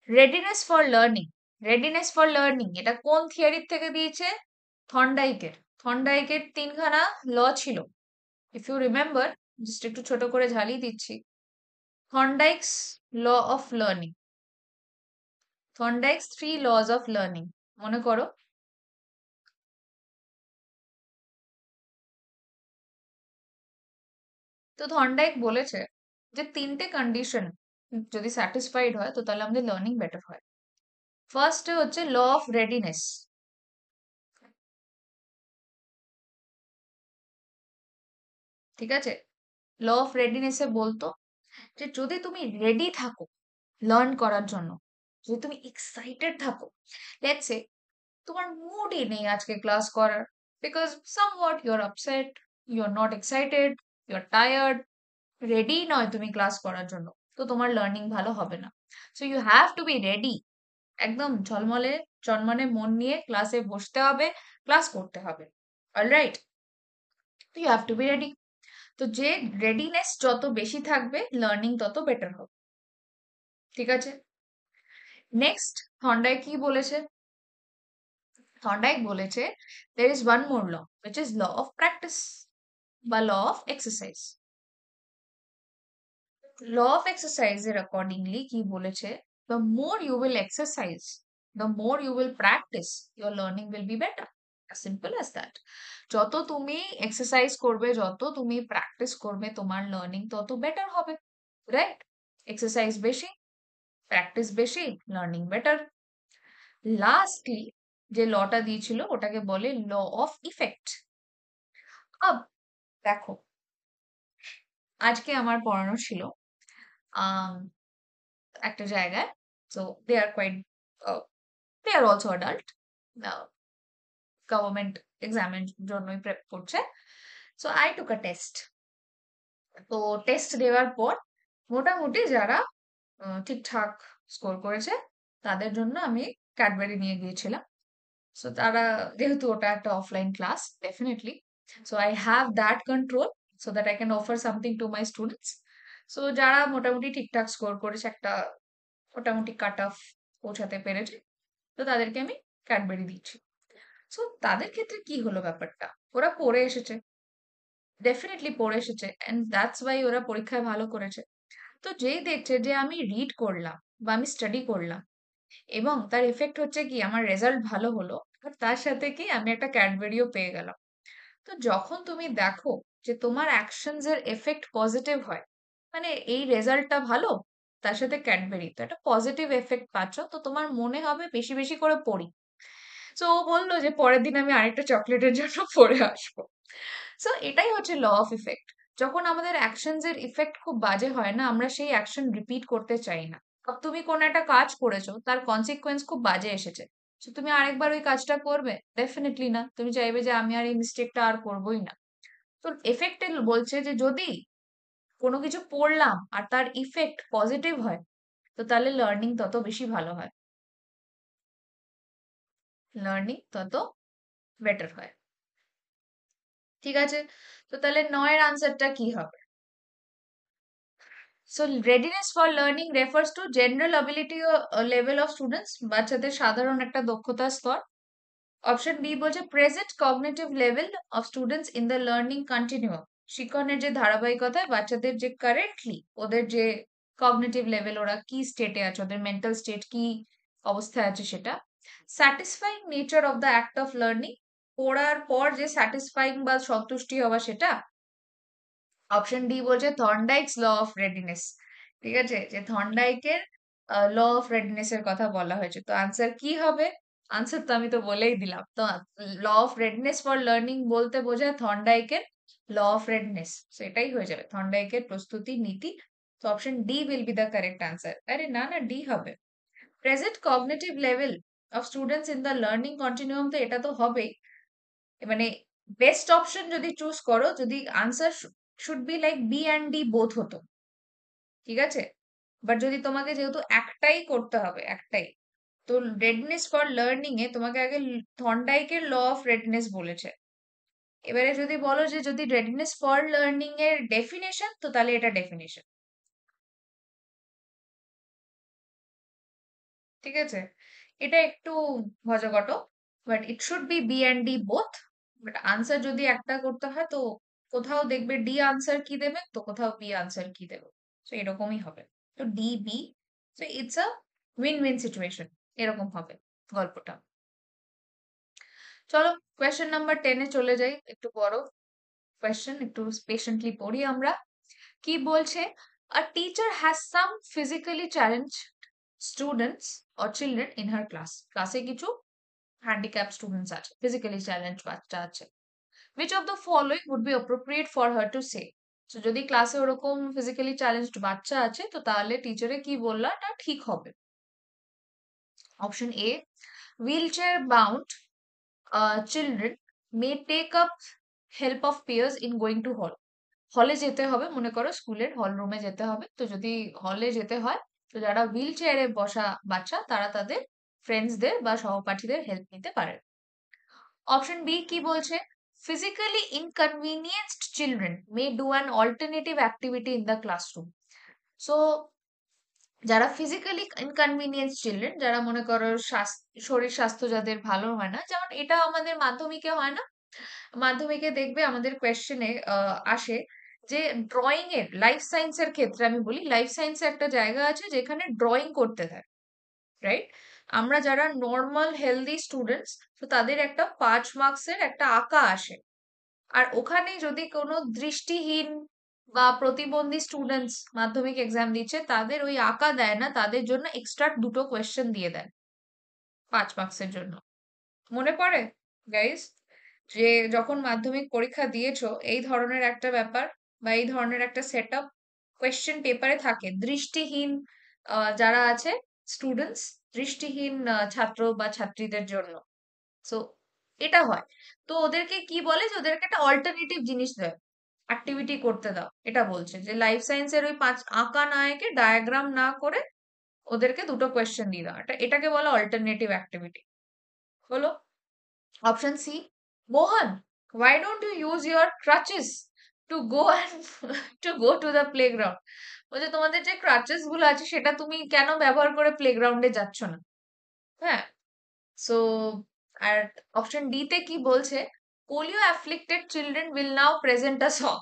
Speaker 1: readiness for learning, readiness for learning এটা কোন থিওরির থেকে দিয়েছে? থর্নডাইকের থর্নডাইকের তিনখানা ল ছিল। ইফ ইউ রিমেম্বার, জাস্ট একটু ছোট করে ঝালিয়ে দিচ্ছি। Thorndike's law of learning, Thorndike's 3 laws of learning, মনে করো। তো থর্নডাইক বলেছে যে 3টে কন্ডিশন যদি স্যাটিসফাইড হয় তো তাহলে আমাদের লার্নিং বেটার হয়। ফার্স্ট হচ্ছে ল অফ রেডিনেস। ঠিক আছে, ল অফ রেডিনেসে বলতো যে যদি তুমি রেডি থাকো লার্ন করার জন্য, যদি তুমি এক্সাইটেড থাকো, লেটস সে তোমার মুডই নেই আজকে ক্লাস করার, because somewhat you are upset, you are not excited, you are tired, ready নয় তুমি ক্লাস করার জন্য, তো তোমার লার্নিং ভালো হবে না। So you have to be ready, একদম ঝলমলে চনমনে মন নিয়ে ক্লাসে বসতে হবে, ক্লাস করতে হবে। অলরাইট, তো you have to be ready. তো যে রেডিনেস যত বেশি থাকবে লার্নিং তত বেটার হবে। ঠিক আছে, নেক্সট থর্নডাইক কি বলেছে? থর্নডাইক বলেছে there is one more law which is law of practice বা law of exercise। law of exercise এর accordingly কি বলেছে, the more you will exercise, the more you will practice, your learning will be better, as simple as that। যত তুমি exercise করবে, যত তুমি practice করবে, তোমার লার্নিং তত বেটার হবে, রাইট? এক্সারসাইজ বেশি, প্র্যাকটিস বেশি, লার্নিং বেটার। লাস্টলি যে লটা দিয়েছিল ওটাকে বলে ল অফ ইফেক্ট। আব দেখো, আজকে আমার পড়ানো ছিল আম, একটা জায়গায়, so they are quite, they are also adult, government এক্সামের জন্যই প্রেপ করছে। So I took a test. তো টেস্ট দেওয়ার পর মোটামুটি যারা ঠিকঠাক স্কোর করেছে তাদের জন্য আমি ক্যাডবেরি নিয়ে গিয়েছিলাম। সো তারা, যেহেতু ওটা একটা offline class, definitely so I have that control so that I can offer something to my students. So যারা মোটামুটি ঠিকঠাক স্কোর করেছে, একটা মোটামুটি কাট অফ পৌঁছাতে পেরেছে, তো তাদেরকে আমি ক্যাডবেরি দিচ্ছি। সো তাদের ক্ষেত্রে কি হলো ব্যাপারটা, ওরা পড়ে এসেছে, ডেফিনেটলি পড়ে এসেছে, এন্ড দ্যাটস ওয়াই ওরা পরীক্ষায় ভালো করেছে। তো যেই দেখছে যে আমি রিড করলাম বা আমি স্টাডি করলাম এবং তার এফেক্ট হচ্ছে কি আমার রেজাল্ট ভালো হলো, আর তার সাথে কি আমি একটা ক্যাডবেরিও পেয়ে গেলাম। তো যখন তুমি দেখো যে তোমার অ্যাকশনস এর এফেক্ট পজিটিভ হয়, মানে এই রেজাল্টটা ভালো, তার সাথে ক্যাডবেরি, তো একটা পজিটিভ এফেক্ট পাচ্ছ, তো তোমার মনে হবে বেশি বেশি করে পড়ি। সো ও বললো যে পরের দিন আমি আরেকটা চকলেটের জন্য পড়ে আসবো। সো এটাই হচ্ছে ল অফ ইফেক্ট। যখন আমাদের অ্যাকশনস এর ইফেক্ট খুব বাজে হয় না, আমরা সেই অ্যাকশন রিপিট করতে চাই না। তুমি কোন একটা কাজ করেছো, তার কনসিকুয়েন্স খুব বাজে এসেছে, তো তুমি আরেকবার ওই কাজটা করবে? ডেফিনেটলি না, তুমি চাইবে যে আমি আর এই মিস্টেকটা আর করবোই না। তো এফেক্ট বলছে যে যদি কোনো কিছু পড়লাম আর তার ইফেক্ট পজিটিভ হয়, তো তাহলে লার্নিং তত বেশি ভালো হয়, লার্নিং তত বেটার হয়। ঠিক আছে, তো তাহলে নয়ের আনসারটা কি হবে? So readiness for learning refers to general ability level of students, বাচ্চাদের সাধারণ একটা দক্ষতার স্তর। অপশন বি বলছে present cognitive level of students in the learning continuum, শিক্ষণের যে ধারাবাহিকতায় বাচ্চাদের যে কারেন্টলি ওদের যে কগনিটিভ লেভেল, ওরা কি স্টেটে আছে, ওদের মেন্টাল স্টেট কি অবস্থায় আছে সেটা। Satisfying nature of the act of learning, পড়ার পর যে স্যাটিসফাইং বা সন্তুষ্টি হওয়া সেটা। অপশন ডি বলছে থর্নডাইকস ল অফ রেডিনেস। ঠিক আছে, যে থর্নডাইকের ল অফ রেডিনেস এর কথা বলা হয়েছে, তো আনসার কি হবে? আনসার তো আমি তো বলেই দিলাম, তো law of readiness for learning বলতে বোঝায় থর্নডাইকের ল অফ রেডিনেস, সেটাই হয়ে যাবে থর্নডাইকের প্রস্তুতি নীতি। তো option D will be the correct answer. আরে না না, ডি হবে। Present cognitive level of students in the learning continuum, তো এটা তো হবেই। মানে বেস্ট অপশন যদি চুজ করো, যদি answer should be like B and D both হতো, ঠিক আছে। বাট যদি তোমাকে যেহেতু একটাই করতে হবে, একটাই, তো রেডনেস ফর লার্নিং এ তোমাকে আগে থর্নডাইকের ল অফ রেডনেস বলেছে। এবারে যদি বলো যে যদি রেডনেস ফর লার্নিং এর ডেফিনেশন, তো তাহলে এটা ডেফিনেশন। ঠিক আছে, এটা একটু ভজাগট। But it should be B and D both. But answer যদি একটা করতে হয় তো কোথাও দেখবে ডি আনসার কি দেবে, তো কোথাও বি আনসার কি দেবে। তো এরকমই হবে। তো ডি বি, তো it's a win win situation, এরকম হবে গল্পটা। চলো কোয়েশ্চেন নাম্বার 10 এ চলে যাই, একটু বড় কোয়েশ্চেন, একটু পেশেন্টলি পড়ি আমরা। কি বলছে, আ teacher has some physically challenge students or children in her class. ক্লাসে কিছু হ্যান্ডিক্যাপ স্টুডেন্টস আছে, ফিজিক্যালি চ্যালেঞ্জ বাচ্চা আছে। which of the following would be appropriate for her to say? So যদি ক্লাসে ওরকম ফিজিক্যালি চ্যালেঞ্জড বাচ্চা আছে তো তাহলে টিচারে কি বললাটা ঠিক হবে। Option A, wheelchair bound children may take up help of peers in going to hall. হলে যেতে হবে, মনে করো স্কুলের হল রুমে যেতে হবে, তো যদি হলে যেতে হয় তো যারা হুইল চেয়ারে বসা বাচ্চা তারা তাদের ফ্রেন্ডসদের বা সহপাঠীদের হেল্প নিতে পারে। অপশন বি কি বলছে, physically inconvenienced children may do an alternative activity in the classroom. So যারা ফিজিক্যালি ইনকনভিনিয়েন্স চিলড্রেন, যারা মনে করো শরীর স্বাস্থ্য যাদের ভালো হয় না, যেমন এটা আমাদের মাধ্যমিকে হয় না, মাধ্যমিকে দেখবে আমাদের কোয়েশ্চেনে আসে যে ড্রয়িং এর, লাইফ সায়েন্সের ক্ষেত্রে আমি বলি, লাইফ সায়েন্সে একটা জায়গা আছে যেখানে ড্রয়িং করতে দেয়, রাইট? আমরা যারা নর্মাল হেলদি স্টুডেন্টস, তো তাদের একটা 5 মার্কসের একটা আঁকা আসে। আর ওখানে যদি কোনো দৃষ্টিহীন বা প্রতিবন্ধী স্টুডেন্টস মাধ্যমিক এক্সাম দিচ্ছে, তাদের ওই আঁকা দেয় না, তাদের জন্য এক্সট্রা 2টো কোয়েশ্চেন দিয়ে দেয় 5 মার্কসের জন্য। মনে পড়ে গাইস যে যখন মাধ্যমিক পরীক্ষা দিয়েছো এই ধরনের একটা ব্যাপার বা এই ধরনের একটা সেট আপ কোয়েশ্চেন পেপারে থাকে, দৃষ্টিহীন যারা আছে স্টুডেন্টস, দৃষ্টিহীন ছাত্র বা ছাত্রীদের জন্য। সো এটা হয়। তো ওদেরকে কি বলে যে ওদেরকে একটা অল্টারনেটিভ জিনিস দেয়, অ্যাক্টিভিটি করতে দাও, এটা বলছে যে লাইফ সায়েন্সের ওই 5 আঁকা না এঁকে ডায়াগ্রাম না করে ওদেরকে 2টো কোয়েশ্চেন দিয়ে দাও, এটাকে বলে অল্টারনেটিভ অ্যাক্টিভিটি। হলো option C, Mohan, why don't you use your crutches to go and to go to the playground? বলছে তোমাদের যে ক্রাচেস গুলো আছে সেটা তুমি কেন ব্যবহার করে প্লেগ্রাউন্ডে যাচ্ছ না? হ্যাঁ, সো আর অপশন ডি তে কি বলছে, polio afflicted children will now present a song.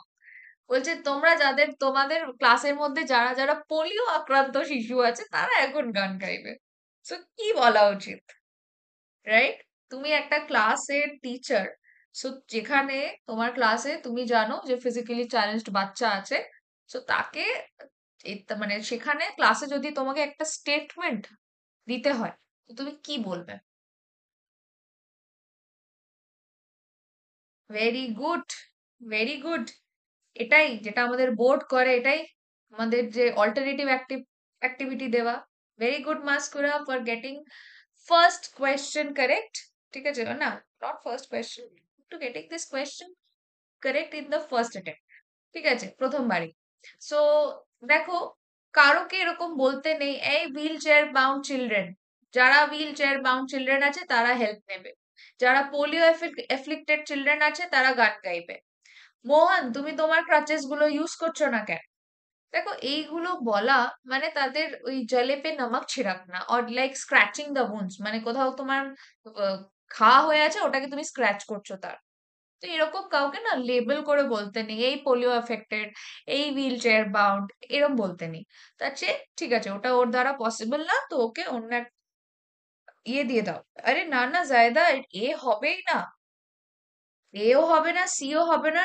Speaker 1: বলছে তোমরা যাদের, তোমাদের ক্লাসের মধ্যে যারা যারা পোলিও আক্রান্ত শিশু আছে তারা এখন গান গাইবে। সো কি বলা উচিত, রাইট? তুমি একটা ক্লাসের টিচার, সো যেখানে তোমার ক্লাসে তুমি জানো যে ফিজিক্যালি চ্যালেঞ্জড বাচ্চা আছে, সো তাকে মানে সেখানে ক্লাসে যদি তোমাকে একটা স্টেটমেন্ট দিতে হয় তো তুমি কি বলবে? Very good, very good. এটাই যেটা আমাদের বোর্ড করে, এটাই আমাদের যে অল্টারনেটিভ অ্যাক্টিভিটি দেওয়া। Very good Maskura for getting first question correct. ঠিক আছে না, not first question, to getting this question correct in the first attempt. ঠিক আছে, প্রথমবারই। সো দেখো, কারোকে এরকম বলতে নেই এই হুইল চেয়ার বাউন্ড চিলড্রেন, যারা হুইল চেয়ার বাউন্ড চিলড্রেন আছে তারা হেল্প নেবে, যারা পোলিও এফ্লিক্টেড চিলড্রেন আছে তারা গান গাইবে। মোহন, তুমি তোমার ক্রাচেস গুলো ইউজ করছো না কেন? দেখো এইগুলো বলা মানে তাদের ওই জলে পে নমক ছিড়কনা, or like scratching the wounds, মানে কোথাও তোমার ঘা হয়ে আছে ওটাকে তুমি স্ক্র্যাচ করছো তার। তো এরকম কাউকে না লেবেল করে বলতে নেই এই পোলিও এফেক্টেড, এই হুইল চেয়ার বাউন্ড, এরকম বলতে নেই। তার চেয়ে ঠিক আছে ওটা ওর দ্বারা পসিবল না, তো ওকে অন্য এক ইয়ে দিয়ে দাও। আরে না না জায়দা, এ হবেই না, এও হবে না, সিও হবে না,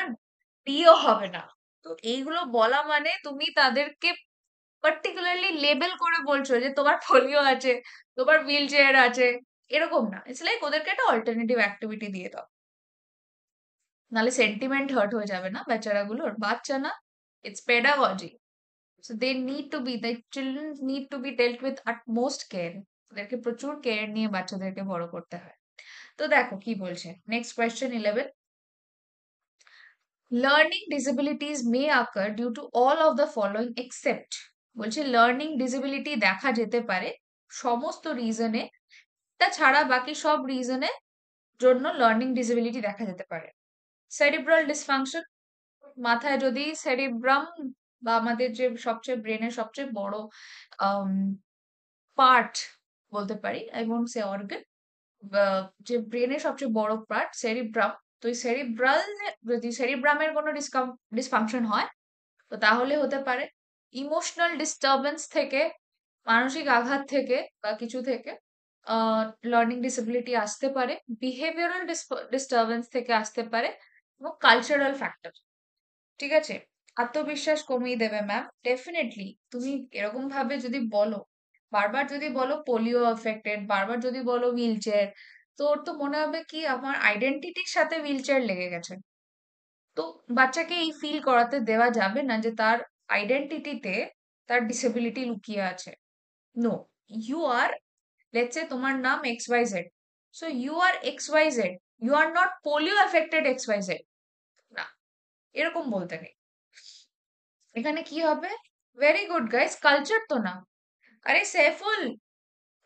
Speaker 1: ডিও হবে না। তো এইগুলো বলা মানে তুমি তাদেরকে পার্টিকুলারলি লেবেল করে বলছো যে তোমার পোলিও আছে, তোমার হুইল চেয়ার আছে, এরকম না। ইটস লাইক ওদেরকে একটা অল্টারনেটিভ অ্যাক্টিভিটি দিয়ে দাও, নাহলে সেন্টিমেন্ট হার্ট হয়ে যাবে না বেচারাগুলোর, বাচ্চা না, it's pedagogy. So they need to be, the children need to be dealt with utmost care. ওদেরকে প্রচুর কেয়ার নিয়ে বাচ্চাদেরকে বড় করতে হয়। তো দেখো কি বলছে, next question 11, learning disabilities may occur due to all of the following except. বলছে লার্নিং ডিসেবিলিটি দেখা যেতে পারে সমস্ত রিজনে, তা ছাড়া বাকি সব রিজনে জন্য লার্নিং ডিসেবিলিটি দেখা যেতে পারে। সেরিব্রাল ডিসফাংশন, মাথায় যদি সেরিব্রাম বা আমাদের যে সবচেয়ে ব্রেনের সবচেয়ে বড় পার্ট বলতে পারি, আই ওন্ট সে অর্গান, যে ব্রেনের সবচেয়ে বড় পার্ট সেরিব্রাম, তো এই সেরিব্রাল, যদি সেরিব্রামের কোনো ডিসফাংশন হয়, তো তাহলে হতে পারে ইমোশনাল ডিস্টারবেন্স থেকে, মানসিক আঘাত থেকে বা কিছু থেকে লার্নিং ডিসেবিলিটি আসতে পারে, বিহেভিয়ারাল ডিস্টারবেন্স থেকে আসতে পারে, এবং কালচারাল ফ্যাক্টর। ঠিক আছে? আত্মবিশ্বাস কমিয়ে দেবে ম্যাম, ডেফিনেটলি। তুমি এরকম ভাবে যদি বলো, বারবার যদি বলো পোলিও এফেক্টেড, বারবার যদি বলো হুইল চেয়ার, তো ওর তো মনে হবে কি আমার আইডেন্টিটির সাথে হুইল চেয়ার লেগে গেছে। তো বাচ্চাকে এই ফিল করাতে দেওয়া যাবে না যে তার আইডেন্টিটিতে তার ডিসেবিলিটি লুকিয়ে আছে। No, you are, let's say তোমার নাম X Y Z, so you are X Y Z, you are not polio affected X Y Z. না, এরকম বলতে নেই। এখানে কি হবে? ভেরি গুড গাইস, কালচার তো না। আরে সাইফুল,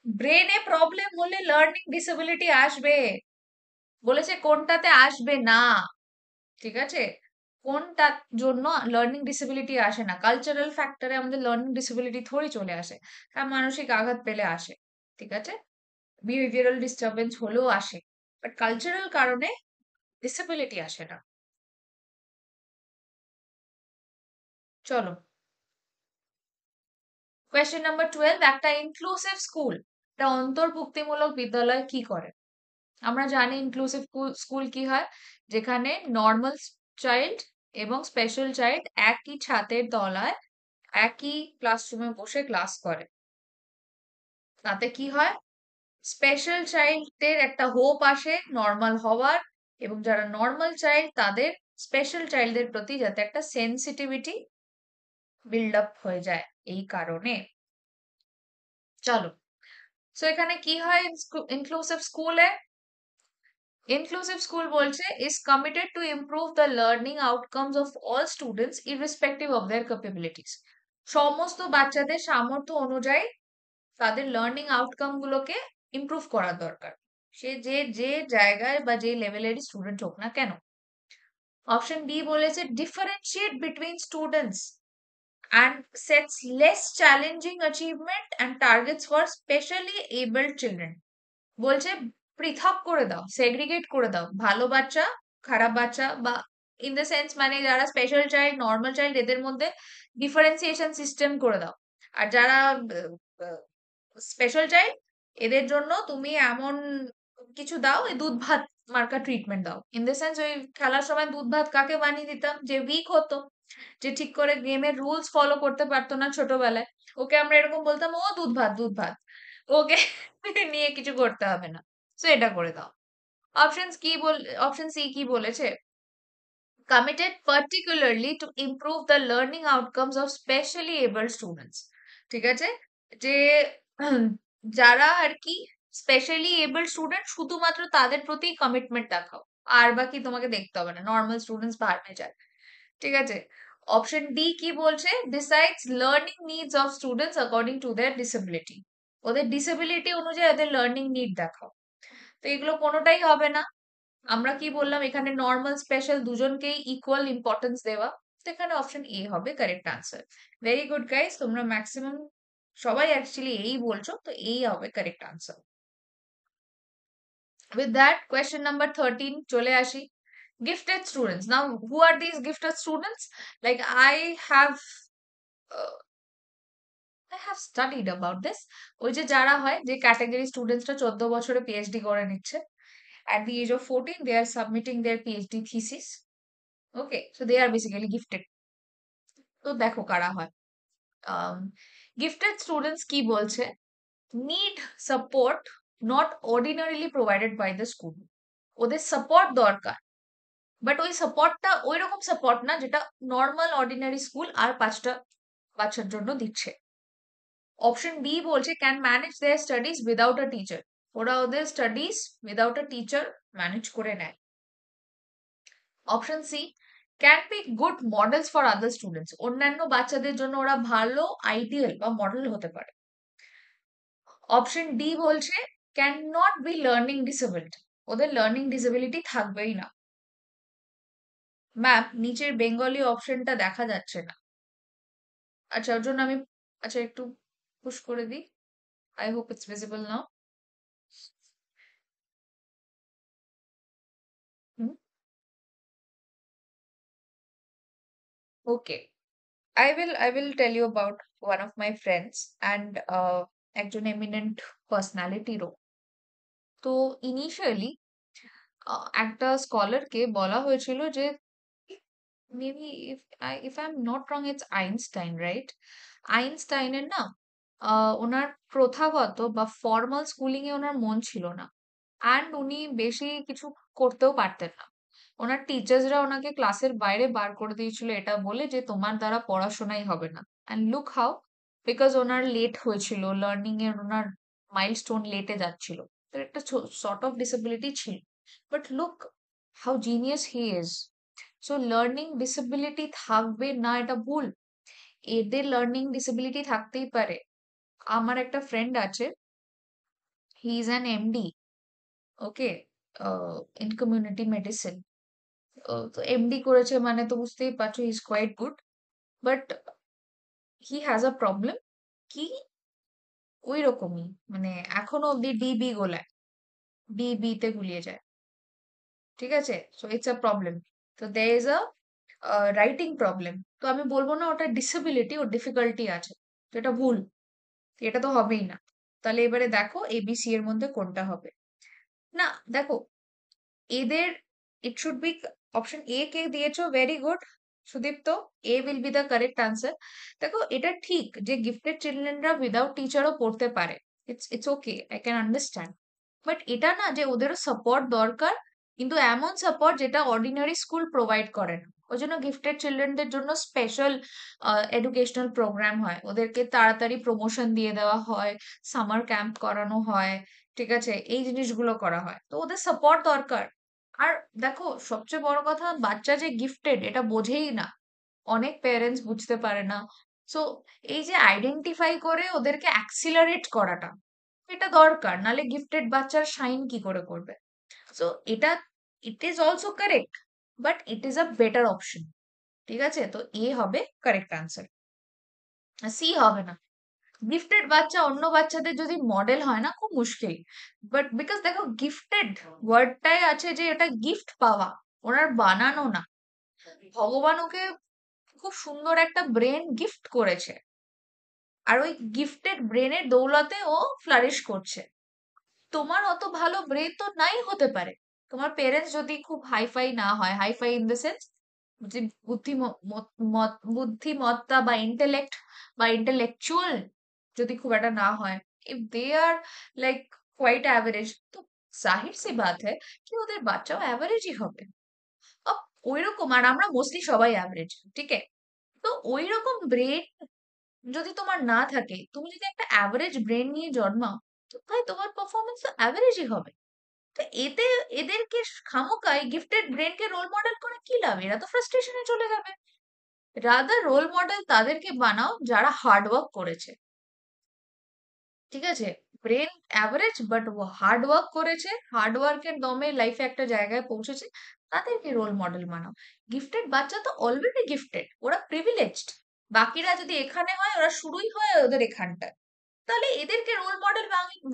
Speaker 1: ব্রেনে প্রবলেম হলে লার্নিং ডিসেবিলিটি আসবে, বলেছে কোনটাতে আসবে না। ঠিক আছে? কোনটার জন্য লার্নিং ডিসেবিলিটি আসে না? কালচারাল ফ্যাক্টরে আমাদের লার্নিং ডিসেবিলিটি থোড়ি চলে আসে, আর মানসিক আঘাত পেলে আসে। ঠিক আছে? বিহেভিয়ারাল ডিস্টারবেন্স হলেও আসে, বাট কালচারাল কারণে ডিসেবিলিটি আসে না। চলো, কোয়েশ্চেন নাম্বার 12, একটা ইনক্লুসিভ স্কুল, একটা অন্তর্ভুক্তিমূলক বিদ্যালয় কি করে? আমরা জানি ইনক্লুসিভ স্কুল কি হয়, যেখানে নর্মাল চাইল্ড এবং স্পেশাল চাইল্ড একই ছাদের তলায় একই ক্লাসরুমে বসে ক্লাস করে। তাতে কি হয়? স্পেশাল চাইল্ডদের একটা হোপ আসে নর্মাল হওয়ার, এবং যারা নর্মাল চাইল্ড তাদের স্পেশাল চাইল্ডদের প্রতি যাতে একটা সেন্সিটিভিটি বিল্ড আপ হয়ে যায় এই কারণে। চলো, সো এখানে কি হয় ইনক্লুসিভ স্কুলে? ইনক্লুসিভ স্কুল বলছে is committed to improve the learning outcomes of all students irrespective of their capabilities. সমস্ত বাচ্চাদের সামর্থ্য অনুযায়ী তাদের লার্নিং আউটকাম গুলোকে ইমপ্রুভ করা দরকার, সে যে যে জায়গায় বা যে লেভেলেরই স্টুডেন্ট হোক না কেন। অপশন ডি বলেছে differentiate between students and sets less challenging achievement and targets for specially abled children. বলছে পৃথক করে দাও, সেগ্রিগেট করে দাও ভালো বাচ্চা, খারাপ বাচ্চা, বা ইন দ্য সেন্স মানে যারা স্পেশাল চাইল্ড, নর্মাল চাইল্ড, এদের মধ্যে ডিফারেন্সিয়েশন সিস্টেম করে দাও। আর যারা স্পেশাল চাইল্ড, এদের জন্য তুমি এমন কিছু দাও, এই দুধ ভাত মার্কা ট্রিটমেন্ট দাও। ইন দ্য সেন্স ওই খেলার সময় দুধ ভাত কাকে বানিয়ে দিতাম? যে উইক হতো, যে ঠিক করে গেমের রুলস ফলো করতে পারতো না ছোটবেলায়, ওকে আমরা এরকম বলতাম, ও দুধ ভাত দুধ ভাত, ওকে নিয়ে কিছু করতে হবে না। সো এটা করে দাও। অপশন কি বল, অপশন সি কি বলেছে? committed particularly to improve the learning outcomes of specially able students. ঠিক আছে? যে যারা আর কি স্পেশালি এবল স্টুডেন্ট, শুধুমাত্র তাদের প্রতি কমিটমেন্ট দেখাও, আর বাকি তোমাকে দেখতে হবে না, নর্মাল স্টুডেন্টস বাদ হয়ে যায়। ঠিক আছে? অপশন ডি কি বলছে? Decides learning needs of students according to their disability. ওদের ডিসেবিলিটি অনুযায়ী ওদের লার্নিং নিড দেখাও। তো এগুলো কোনোটাই হবে না। আমরা কি বললাম, এখানে নর্মাল স্পেশাল দুজনকেই ইকুয়াল ইম্পর্টেন্স দেওয়া, তো এখানে অপশন এ হবে correct answer. Very good guys, তোমরা ম্যাক্সিমাম সবাই অ্যাকচুয়ালি এই বলছো, তো এই হবে correct answer. With that question number 13 চলে আসি। Gifted students, now who are this gifted students? Like have I have studied about this. ওই যে যারা হয় যে ক্যাটাগরি স্টুডেন্টসরা 14 বছরে পিএইচডি করে নিচ্ছে, at the age of 14 they are submitting their PhD thesis. Okay, so they are basically gifted. তো দেখো কারা হয়। গিফটেড স্টুডেন্টস কি বলছে? Need support not ordinarily provided by the school. ওদের সাপোর্ট দরকার, বাট ওই সাপোর্টটা ওই রকম সাপোর্ট না যেটা নর্মাল অর্ডিনারি স্কুল আর 5টা বাচ্চার জন্য দিচ্ছে। অপশন বি বলছে can manage their studies without a teacher. ওরা ওদের studies without a teacher manage করে নেয়। Option C can be good models for other students. অন্যান্য বাচ্চাদের জন্য ওরা ভালো আইডিয়াল বা মডেল হতে পারে। অপশন ডি বলছে can not be learning disabled. ওদের লার্নিং ডিসেবিলিটি থাকবেই না। ম্যাম, নিচের বেঙ্গলি অপশনটা দেখা যাচ্ছে না। আচ্ছা, ওর জন্য আমি, আচ্ছা একটু পুশ করে দিই। I hope it's visible now. Okay, I will tell you about one of my friends and একজন এমিনেন্ট পার্সোনালিটিরও। তো ইনিশিয়ালি একটা স্কলারকে বলা হয়েছিল যে maybe if I'm not wrong it's Einstein, right? আইনস্টাইনের না ওনার প্রথাগত বা ফর্মাল স্কুলিং এ ওনার মন ছিল না, অ্যান্ড উনি বেশি কিছু করতেও পারতেন না। ওনার টিচার্সরা ওনাকে ক্লাসের বাইরে বার করে দিয়েছিল এটা বলে যে তোমার দ্বারা পড়াশোনাই হবে না। অ্যান্ড লুক হাউ, বিকজ ওনার লেট হয়েছিল লার্নিং এর, ওনার মাইলস্টোন লেটে যাচ্ছিল, তো একটা সর্ট অফ ডিসেবিলিটি ছিল। But look how genius he is. So learning disability থাকবে না এটা ভুল, এদের লার্নিং ডিসেবিলিটি থাকতেই পারে। আমার একটা ফ্রেন্ড আছে, he is an MD, okay, in community medicine. তো এমডি করেছে মানে তো বুঝতেই পারছো he is quite good, but he has a problem কি ওই রকমই, মানে এখনো অব্দি ডিবি গোলায়, ডিবি তে গুলিয়ে যায়। ঠিক আছে, সো ইটস আ প্রবলেম। তো দে ইজ আ রাইটিং প্রবলেম। তো আমি বলবো না ওটা ডিসেবিলিটি, ওর ডিফিকাল্টি আছে, তো এটা ভুল, এটা তো হবেই না। তাহলে এবারে দেখো এবিসি এর মধ্যে কোনটা হবে। না, দেখো এদের it should be option A কে দিয়েছো, very good Sudipta, A will be the correct answer. দেখো এটা ঠিক যে গিফটেড চিলড্রেনরা উইদাউট টিচারও পড়তে পারে, it's okay, I can understand. But এটা না যে ওদেরও সাপোর্ট দরকার, কিন্তু এমন সাপোর্ট যেটা অর্ডিনারি স্কুল প্রোভাইড করে না। ওই জন্য গিফটেড চিলড্রেনদের জন্য স্পেশাল এডুকেশনাল প্রোগ্রাম হয়, ওদেরকে তাড়াতাড়ি প্রমোশন দিয়ে দেওয়া হয়, সামার ক্যাম্প করানো হয়, ঠিক আছে, এই জিনিসগুলো করা হয়, তো ওদের সাপোর্ট দরকার। আর দেখো সবচেয়ে বড় কথা, বাচ্চা যে গিফটেড এটা বোঝেই না, অনেক প্যারেন্টস বুঝতে পারে না। সো এই যে আইডেন্টিফাই করে ওদেরকে অ্যাক্সিলারেট করাটা, এটা দরকার, নালে গিফটেড বাচ্চার শাইন কি করে করবে। সো এটা it is also correct, but it is a better option. ঠিক আছে, তো এ হবে কারেক্ট আনসার, সি হবে না। গিফটেড বাচ্চা অন্য বাচ্চাদের যদি মডেল হয় না, খুব মুশকিল। বাট বিকজ দেখো গিফটেড ওয়ার্ডটাই আছে যে এটা গিফট পাওয়া, ওনার বানানো না। ভগবান ওকে খুব সুন্দর একটা ব্রেন গিফট করেছে, আর ওই গিফটেড ব্রেনের দৌলতে ও ফ্লারিশ করছে। তোমার অত ভালো ব্রেন তো নাই হতে পারে, তোমার পেরেন্টস যদি খুব হাইফাই না হয়, হাইফাই ইন দ্য সেন্স যে বুদ্ধিমত্তা বা ইন্টেলেক্ট বা ইন্টেলেকচুয়াল যদি খুব একটা না হয়, if they are like quite average, তো জাহির সি বাত হ্যায় কি ওদের বাচ্চাও অ্যাভারেজই হবে। আপ ওইরকম, আর আমরা মোস্টলি সবাই অ্যাভারেজ, ঠিক আছে? তো ওইরকম ব্রেন যদি তোমার না থাকে, তুমি যদি একটা অ্যাভারেজ ব্রেন নিয়ে জন্মাও, তো ভাই তোমার পারফরমেন্স তো অ্যাভারেজই হবে। তো এতে এদেরকে খামোকাই গিফটেড ব্রেনকে রোল মডেল করে কি লাভ, এরা তো ফ্রাস্ট্রেশনে চলে যাবে। রাদার রোল মডেল তাদেরকে বানাও যারা হার্ড ওয়ার্ক করেছে। ঠিক আছে, brain average but hard work করেছে, হার্ড ওয়ার্কের দমে লাইফে একটা জায়গায় পৌঁছেছে, তাদেরকে রোল মডেল বানাও। গিফটেড বাচ্চা তো অলরেডি গিফটেড, ওরা প্রিভিলেজড। বাকিরা যদি এখানে হয়, ওরা শুরুই হয় ওদের এখানটায়, তাহলে এদেরকে রোল মডেল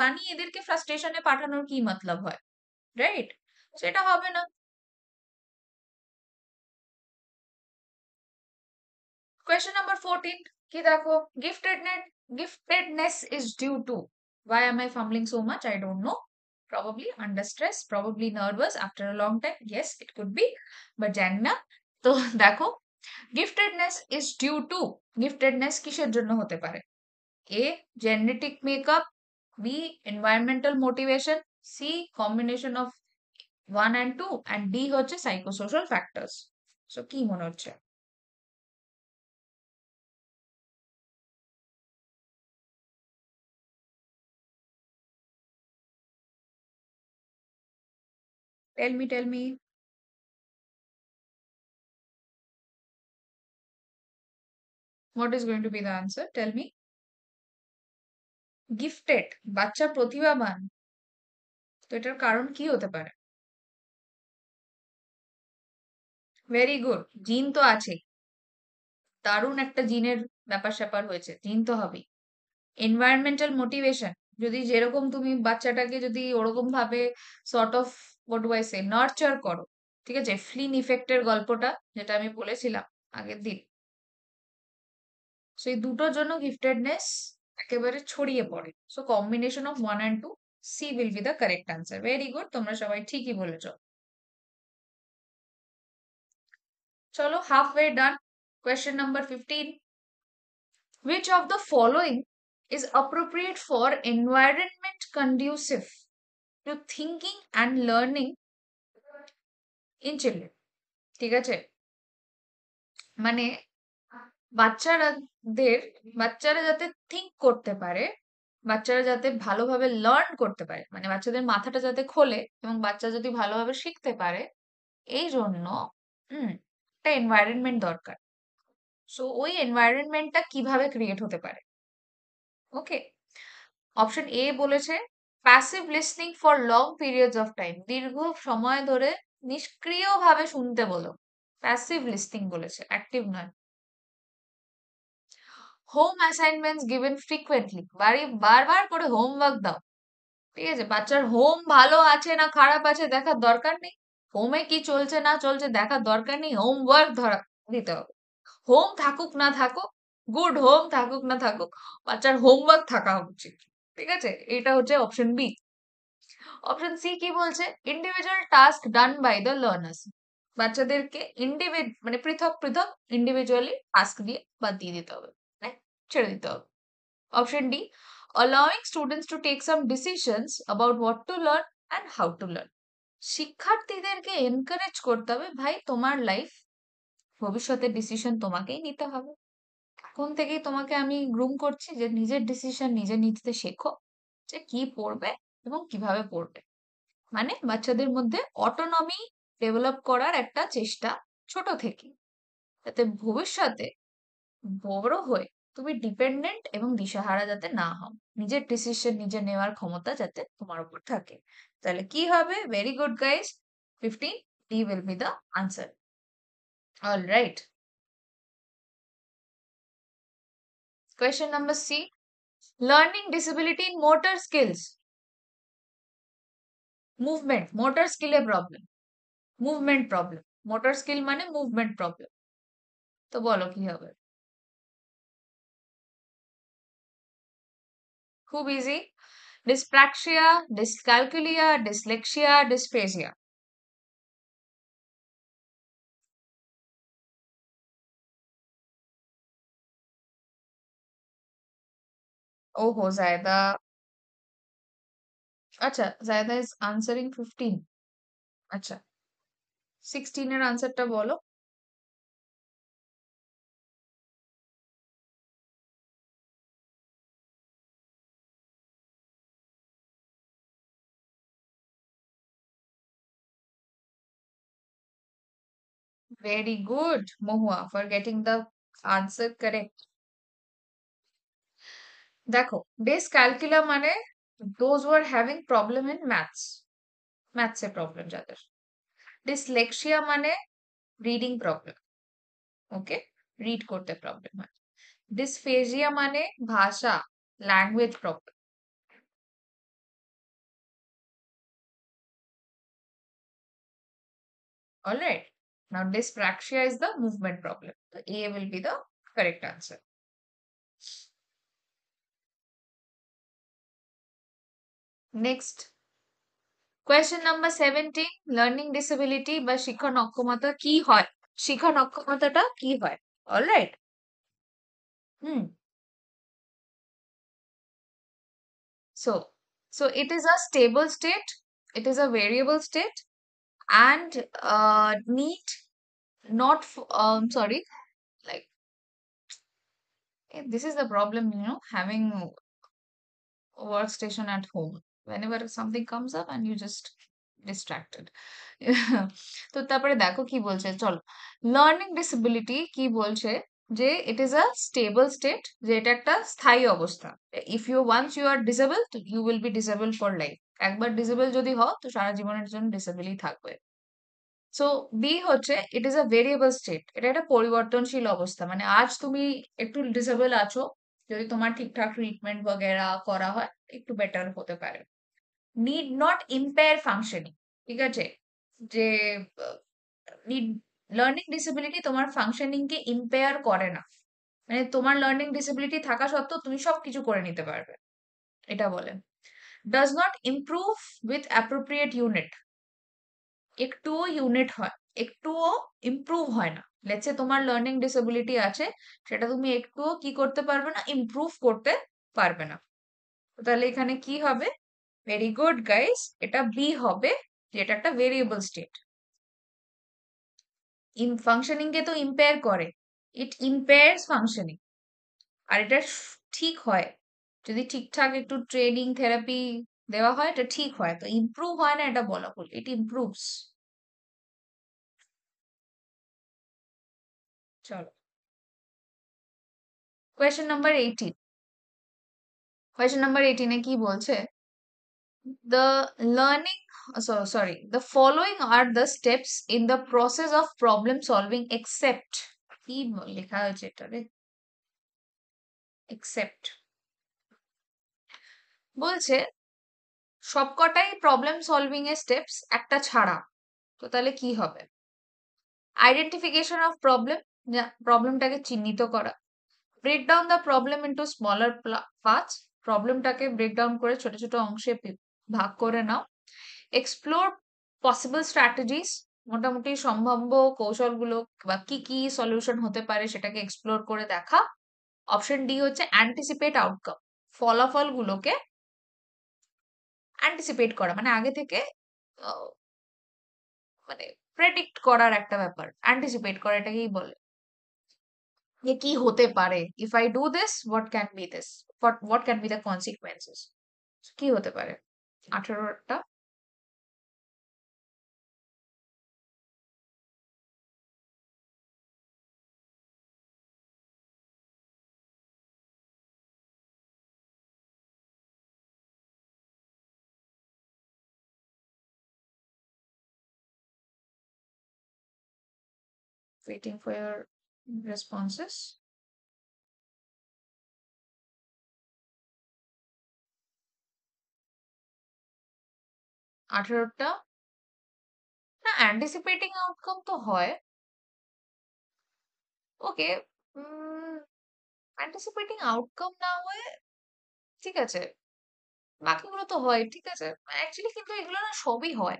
Speaker 1: বানিয়ে এদেরকে ফ্রাস্ট্রেশনে পাঠানোর কি মতলব হয়, রাইট? সেটা হবে না। Question number 14 কি দেখো, giftedness is due to, why am I fumbling so much, I don't know, probably under stress, probably nervous after a long time, yes it could be, but জানি না। তো দেখো giftedness is due to, giftedness কিসের জন্য হতে পারে? A, genetic makeup, B, environmental motivation, C, combination of 1 and 2, and D হচ্ছে psychosocial factors। So কি মনে হচ্ছে? Tell me. What is going to be the answer? Tell me. Gifted বাচ্চা প্রতিভাবান, তো এটার কারণ কি হতে পারে? ভেরি গুড, জিন তো আছে, দারুণ একটা জিনের ব্যাপার স্যাপার হয়েছে, জিন তো হবেই। এনভায়রনমেন্টাল মোটিভেশন, যদি যেরকম তুমি বাচ্চাটাকে যদি ওরকম ভাবে sort of what do I say nurture করো, ঠিক আছে, ফ্লিন ইফেক্টের গল্পটা যেটা আমি বলেছিলাম আগের দিন, সো এই দুটোর জন্য গিফটেডনেস একেবারে ছড়িয়ে পড়ে। So combination of 1 and 2, C will be the correct answer. Very good, তোমরা সবাই ঠিকই বলেছ। চলো, half way done. Question number 15, which of the following is appropriate for environment conducive to thinking and learning in children? ঠিক আছে, মানে বাচ্চারাদের বাচ্চারা যাতে থিঙ্ক করতে পারে, বাচ্চারা যাতে ভালোভাবে লার্ন করতে পারে, মানে বাচ্চাদের মাথাটা যাতে খোলে এবং বাচ্চা যদি ভালোভাবে শিখতে পারে, এই জন্য একটা এনভায়রনমেন্ট দরকার। সো ওই এনভায়রনমেন্টটা কিভাবে ক্রিয়েট হতে পারে? ওকে, অপশন এ বলেছে passive listening for long periods of time, দীর্ঘ সময় ধরে নিষ্ক্রিয়ভাবে শুনতে বলো। প্যাসিভ লিসনিং বলেছে, অ্যাক্টিভ নয়। হোম অ্যাসাইনমেন্টস গিভেন ফ্রিকুয়েন্টলি, বারবার করে হোমওয়ার্ক দাও। ঠিক আছে, বাচ্চার হোম ভালো আছে না খারাপ আছে দেখার দরকার নেই, হোমে কি চলছে না চলছে দেখার দরকার নেই, হোমওয়ার্ক ধরা দিতে হবে। হোম থাকুক না থাকুক, গুড হোম থাকুক না থাকুক, বাচ্চার হোমওয়ার্ক থাকা উচিত। ঠিক আছে, এটা হচ্ছে অপশন বি। অপশন সি কি বলছে? Individual task done by the learners, বাচ্চাদেরকে মানে পৃথক পৃথক ইন্ডিভিজুয়ালি টাস্ক দিয়ে বাদ দিয়ে দিতে হবে, মানে ছেড়ে দিতে হবে। Option D, allowing students to take some decisions about what to learn and how to learn, শিক্ষার্থীদেরকে এনকারেজ করতে হবে, ভাই তোমার লাইফ, ভবিষ্যতের ডিসিশন তোমাকেই নিতে হবে। এখন থেকেই তোমাকে আমি গ্রুম করছি যে নিজের ডিসিশন নিজে নিতে শেখো, যে কি পড়বে এবং কিভাবে পড়বে। মানে বাচ্চাদের মধ্যে অটোনমি ডেভেলপ করার একটা চেষ্টা ছোট থেকে, যাতে ভবিষ্যতে বড় হয়ে তুমি ডিপেন্ডেন্ট এবং দিশাহারা যাতে না হও, নিজের ডিসিশন নিজে নেওয়ার ক্ষমতা যাতে তোমার উপর থাকে। তাহলে কি হবে? Very good guys, 15, D will be the answer. All right, question number C, learning disability in motor skills, movement, motor স্কিলে problem, movement problem, motor skill মানে মুভমেন্ট প্রবলেম। তো বলো কি হবে? খুব easy, dyspraxia, dyscalculia, dyslexia, dysphagia. ওহো জায়দা, আচ্ছা জায়দা ইজ আনসারিং 15। আচ্ছা, 16 এর আনসারটা বলো। Very good Mahua, for getting the answer correct. দেখো, ডিসক্যালকুলা মানে those who are having problem in maths, ম্যাথসে প্রবলেম যাদের। ডিসলেক্সিয়া মানে রিডিং প্রবলেম, ওকে, রিড করতে প্রবলেম হয়। ডিসফেজিয়া মানে ভাষা, language problem. Alright, now dyspraxia is the movement problem, so A will be the correct answer. Next, question number 17, learning disability বা শিক্ষা অক্ষমতা কি হয়? শিক্ষা অক্ষমতাটা কি হয়? Alright, hmm, so it is a stable state, it is a variable state, and need not sorry, like this is the problem, having a workstation at home. Whenever something comes up and you just distracted. তো তারপরে দেখো কি বলছে, চলো, learning disability কি বলছে, যে it is a stable state, যে এটা একটা স্থায়ী অবস্থা। If you once you are disable, you will be disable for life. একবার ডিসেবল যদি হও তো সারা জীবনের জন্য ডিসেবলই থাকবে। সো বি হচ্ছে ইট ইজ আ ভেরিয়েবল স্টেট, এটা একটা পরিবর্তনশীল অবস্থা, মানে আজ তুমি একটু ডিসেবল আছো, যদি তোমার ঠিকঠাক ট্রিটমেন্ট বগেরা করা হয় একটু বেটার হতে পারে। নিড নট ইম্পেয়ার ফাংশনিং, ঠিক আছে, যে নিড, লার্নিং ডিসেবিলিটি তোমার ফাংশনিং কে ইম্পেয়ার করে না, মানে তোমার লার্নিং ডিসেবিলিটি থাকা সত্ত্বেও তুমি সবকিছু করে নিতে পারবে, এটা বলে। Does not improve with appropriate unit, একটুও ইউনিট হয়, একটুও ইমপ্রুভ হয় না। লেটস সে তোমার লার্নিং ডিসেবিলিটি আছে, সেটা তুমি একটুও কি করতে পারবে না, ইমপ্রুভ করতে পারবে না। তো তাহলে এখানে কি হবে? ভেরি গুড গাইস, এটা বি হবে, যেটা একটা ভেরিয়েবল স্টেট। ফাংশনিং কে তো ইম্পেয়ার করে, ইট ইম্পেয়ার্স ফাংশনিং। আর এটা ঠিক হয় যদি ঠিকঠাক একটু ট্রেনিং থেরাপি দেওয়া হয়, এটা ঠিক হয়। তো ইমপ্রুভ হয় না এটা বলা ভুল, ইট ইমপ্রুভস। চলো, কোয়েশ্চেন নাম্বার 18। কোয়েশ্চেন নাম্বার 18 এ কি বলছে? The learning, sorry, the following are the steps in the process of problem solving except, কি লেখা হয়েছে এটারে, except বলছে সবকটাই প্রবলেম সলভিং এর স্টেপস একটা ছাড়া। তো তাহলে কি হবে? আইডেন্টিফিকেশন অফ প্রবলেম, প্রবলেমটাকে চিহ্নিত করা। Break down the problem into smaller parts, প্রবলেমটাকে ব্রেক ডাউন করে ছোট ছোট অংশে ভাগ করে নাও। এক্সপ্লোর পসিবল স্ট্র্যাটেজিস, মোটামুটি সম্ভাব্য কৌশলগুলো বা কি কি সলিউশন হতে পারে সেটাকে এক্সপ্লোর করে দেখা। অপশন ডি হচ্ছে অ্যান্টিসিপেট আউটকাম, ফলাফলগুলোকে অ্যান্টিসিপেট করা, মানে আগে থেকে আহ, মানে প্রেডিক্ট করার একটা ব্যাপার, অ্যান্টিসিপেট করা এটাকেই বলে, যে কি হতে পারে, if I do this what can be this, what can be the consequences, কি হতে পারে। 18টা। Waiting for your responses. 18টা। না, অ্যান্টিসিপেটিং আউটকাম তো হয়, ওকে। অ্যান্টিসিপেটিং আউটকাম না হয়ে, ঠিক আছে, বাকিগুলো তো হয়, ঠিক আছে। অ্যাকচুয়ালি কিন্তু এগুলো না সবই হয়,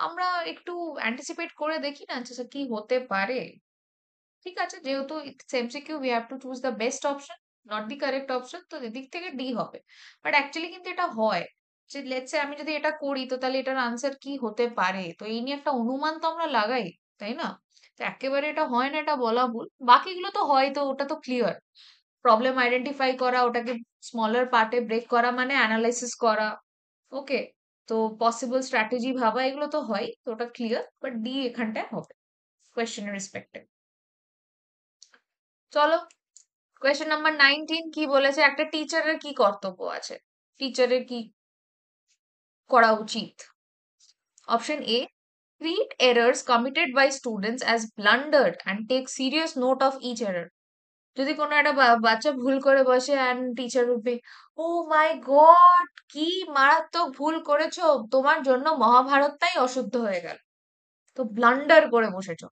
Speaker 1: আমরা একটু অ্যান্টিসিপেট করে দেখি না যে কি হতে পারে। ঠিক আছে, যেহেতু it's MCQ, we have to choose the best option, not the correct option, তো এদিক থেকে ডি হবে। বাট অ্যাকচুয়ালি কিন্তু এটা হয়, যে লেটস সে আমি যদি এটা করি তো তাহলে এটার আনসার কি হতে পারে, তো এই নিয়ে একটা অনুমান তো আমরা লাগাই, তাই না? তো একেবারে এটা হয় না এটা বলা ভুল, বাকিগুলো তো হয়, তো ওটা তো ক্লিয়ার। প্রবলেম আইডেন্টিফাই করা, ওটাকে স্মলার পার্টে ব্রেক করা মানে অ্যানালাইসিস করা, ওকে। তো পসিবল স্ট্র্যাটেজি ভাবা, এগুলো তো হয়, তো ওটা ক্লিয়ার, বাট ডি এখানটায় হবে কোয়েশ্চেনের রেসপেক্টে। চলো, কোয়েশ্চেন নাম্বার 19 কি বলেছে? একটা টিচারের কি কর্তব্য আছে, টিচারের কি করা উচিত? Option A, treat errors committed by students as blundered and take serious note of each error. যদি কোনো একটা বাচ্চা ভুল করে বসে অ্যান্ড টিচার উঠবে, ও মাই গড, কি মারাত্মক ভুল করেছো, তোমার জন্য মহাভারতটাই অশুদ্ধ হয়ে গেল, তো ব্লান্ডার করে বসেছো,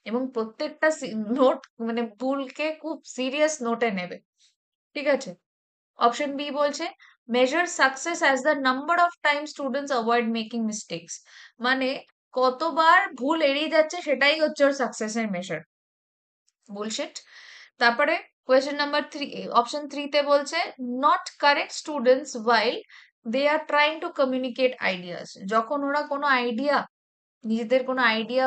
Speaker 1: এবং প্রত্যেকটা নোট মানে ভুলকে খুব সিরিয়াস নোটে নেবে, ঠিক আছে। অপশন বি বলছে measure success as the number of time students avoid making mistakes, মানে কতবার ভুল এড়িয়ে যাচ্ছে সেটাই হচ্ছে ওর সাকসেসের মেজার। বুলশিট। তারপরে কোয়েশ্চেন নাম্বার 3, অপশন 3 তে বলছে not correct students while they are trying to communicate ideas, যখন ওরা কোনো আইডিয়া, নিজেদের কোনো আইডিয়া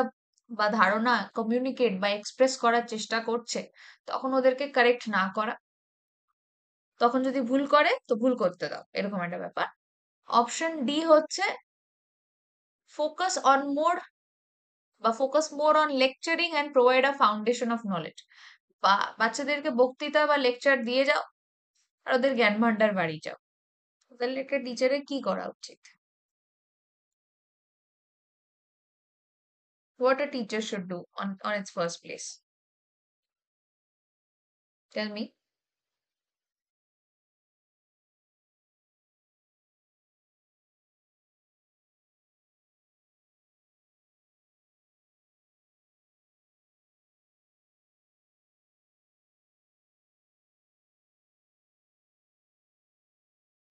Speaker 1: বা ধারণা কমিউনিকেট বা এক্সপ্রেস করার চেষ্টা করছে, তখন ওদেরকে কারেক্ট না করা, তখন যদি ভুল করে তো ভুল করতে দাও, এরকম একটা ব্যাপার। অপশন ডি হচ্ছে ফোকাস অন মোর বা focus more on lecturing and provide a foundation of knowledge, বা বাচ্চাদেরকে বক্তৃতা বা লেকচার দিয়ে যাও আর ওদের জ্ঞান ভান্ডার বাড়িয়ে যাও। তাহলে একটা টিচারের কি করা উচিত? What a teacher should do on its first place? Tell me.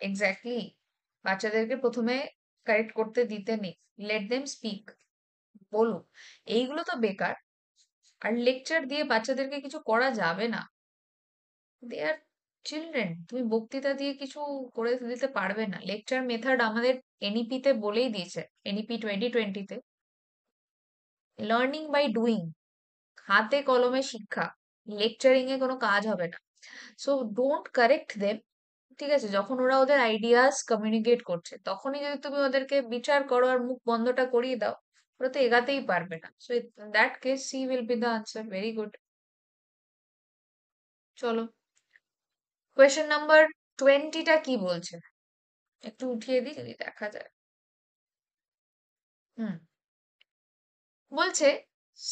Speaker 1: Exactly. বাচ্চাদেরকে প্রথমে কারেক্ট করতে দিতে নেই, লেট দেম স্পিক, বলুক। এইগুলো তো বেকার। আর লেকচার দিয়ে বাচ্চাদেরকে কিছু করা যাবে না। দে আর চিলড্রেন, তুমি বক্তৃতা দিয়ে কিছু করে দিতে পারবে না। লেকচার মেথড আমাদের এনইপি তে বলেই দিয়েছে, এনইপি 2020-তে, লার্নিং বাই ডুইং, হাতে কলমে শিক্ষা, লেকচারিং এ কোনো কাজ হবে না। So don't correct them. ঠিক আছে, যখন ওরা ওদের আইডিয়াস কমিউনিকেট করছে তখনই যদি তুমি ওদেরকে বিচার করো আর মুখ বন্ধটা করিয়ে দাও, ওরা তো এগাতেই পারবে না। So in that case C will be the answer. Very good. চলো, কোয়েশ্চেন নাম্বার 20টা কি বলছে, একটু উঠিয়ে দিই যদি দেখা যায়। হুম, বলছে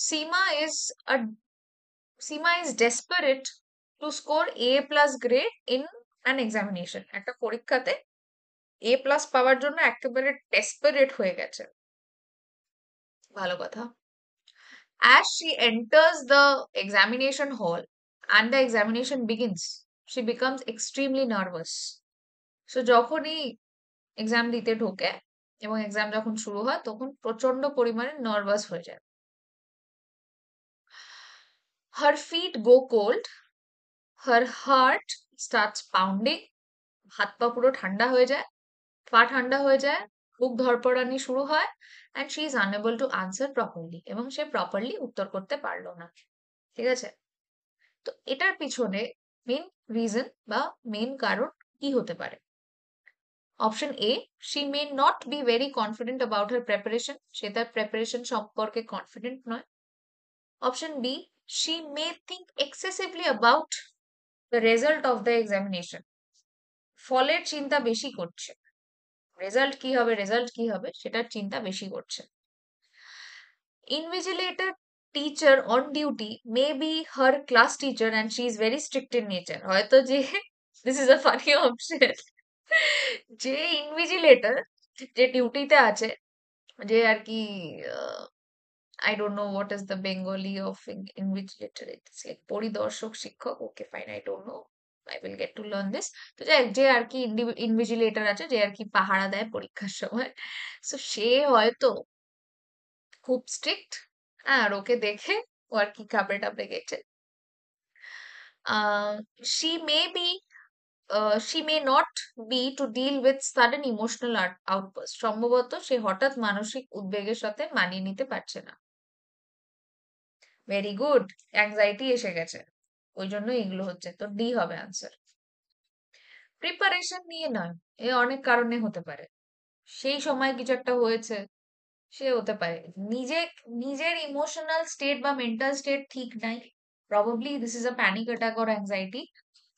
Speaker 1: Seema is a Seema is desperate to score A plus grade in an examination. একটা পরীক্ষাতে এ প্লাস পাওয়ার জন্য একেবারে ডেসপারেট হয়ে গেছে। ভালো কথা। As she enters the examination hall and the examination begins, she becomes extremely nervous. So যখনই এক্সাম দিতে ঢোকে এবং এক্সাম যখন শুরু হয় তখন প্রচন্ড পরিমাণে নার্ভাস হয়ে যায়। Her feet go cold, her heart starts pounding, হাত পা পুরো ঠান্ডা হয়ে যায়, পা ঠান্ডা হয়ে যায়, বুক ধড়ফড়ানি শুরু হয়, and she is unable to answer properly, এবং সে প্রপারলি উত্তর করতে পারলো না। ঠিক আছে, তো এটার পিছনে মেন রিজন বা মেন কারণ কি হতে পারে? Option A, she may not be very confident about her preparation, সে তার প্রেপারেশন সম্পর্কে কনফিডেন্ট নয়। Option B, she may think excessively about the result of the examination, ফলের চিন্তা বেশি করছে, রেজাল্ট কি হবে, রেজাল্ট কি হবে সেটার চিন্তা বেশি করছে। Invigilator teacher on duty may be her class teacher and she is very strict in nature. হয়তো যে this is a funny option, যে ইনভিজিলেটর, যে ডিউটিতে আছে, যে আর কি I don't know what is the Bengali of invigilator, it's like পরিদর্শক শিক্ষক, okay fine, I don't no, I will get to learn this. তো যে আর কি ইনভিজিলেটর আছে, যে আর কি পাহারা দেয় পরীক্ষার সময়, সো সে হয়তো খুব স্ট্রিক্ট। আর ওকে দেখে ও আর কি ঘাবড়ে টাবড়ে গেছে। She may be she may not be to deal with sudden emotional outburst, সম্ভবত সে হঠাৎ মানসিক উদ্বেগের সাথে মানিয়ে নিতে পারছে না। ভেরি গুড, অ্যাংজাইটি এসে গেছে, ওই জন্য এগুলো হচ্ছে। তো ডি হবে আনসার। প্রিপারেশন নিয়ে নয়, এ অনেক কারণে হতে পারে, সেই সময় কিছু একটা হয়েছে, সে হতে পারে নিজে, নিজের ইমোশনাল স্টেট বা মেন্টাল স্টেট ঠিক নাই, probably this is a panic attack or anxiety.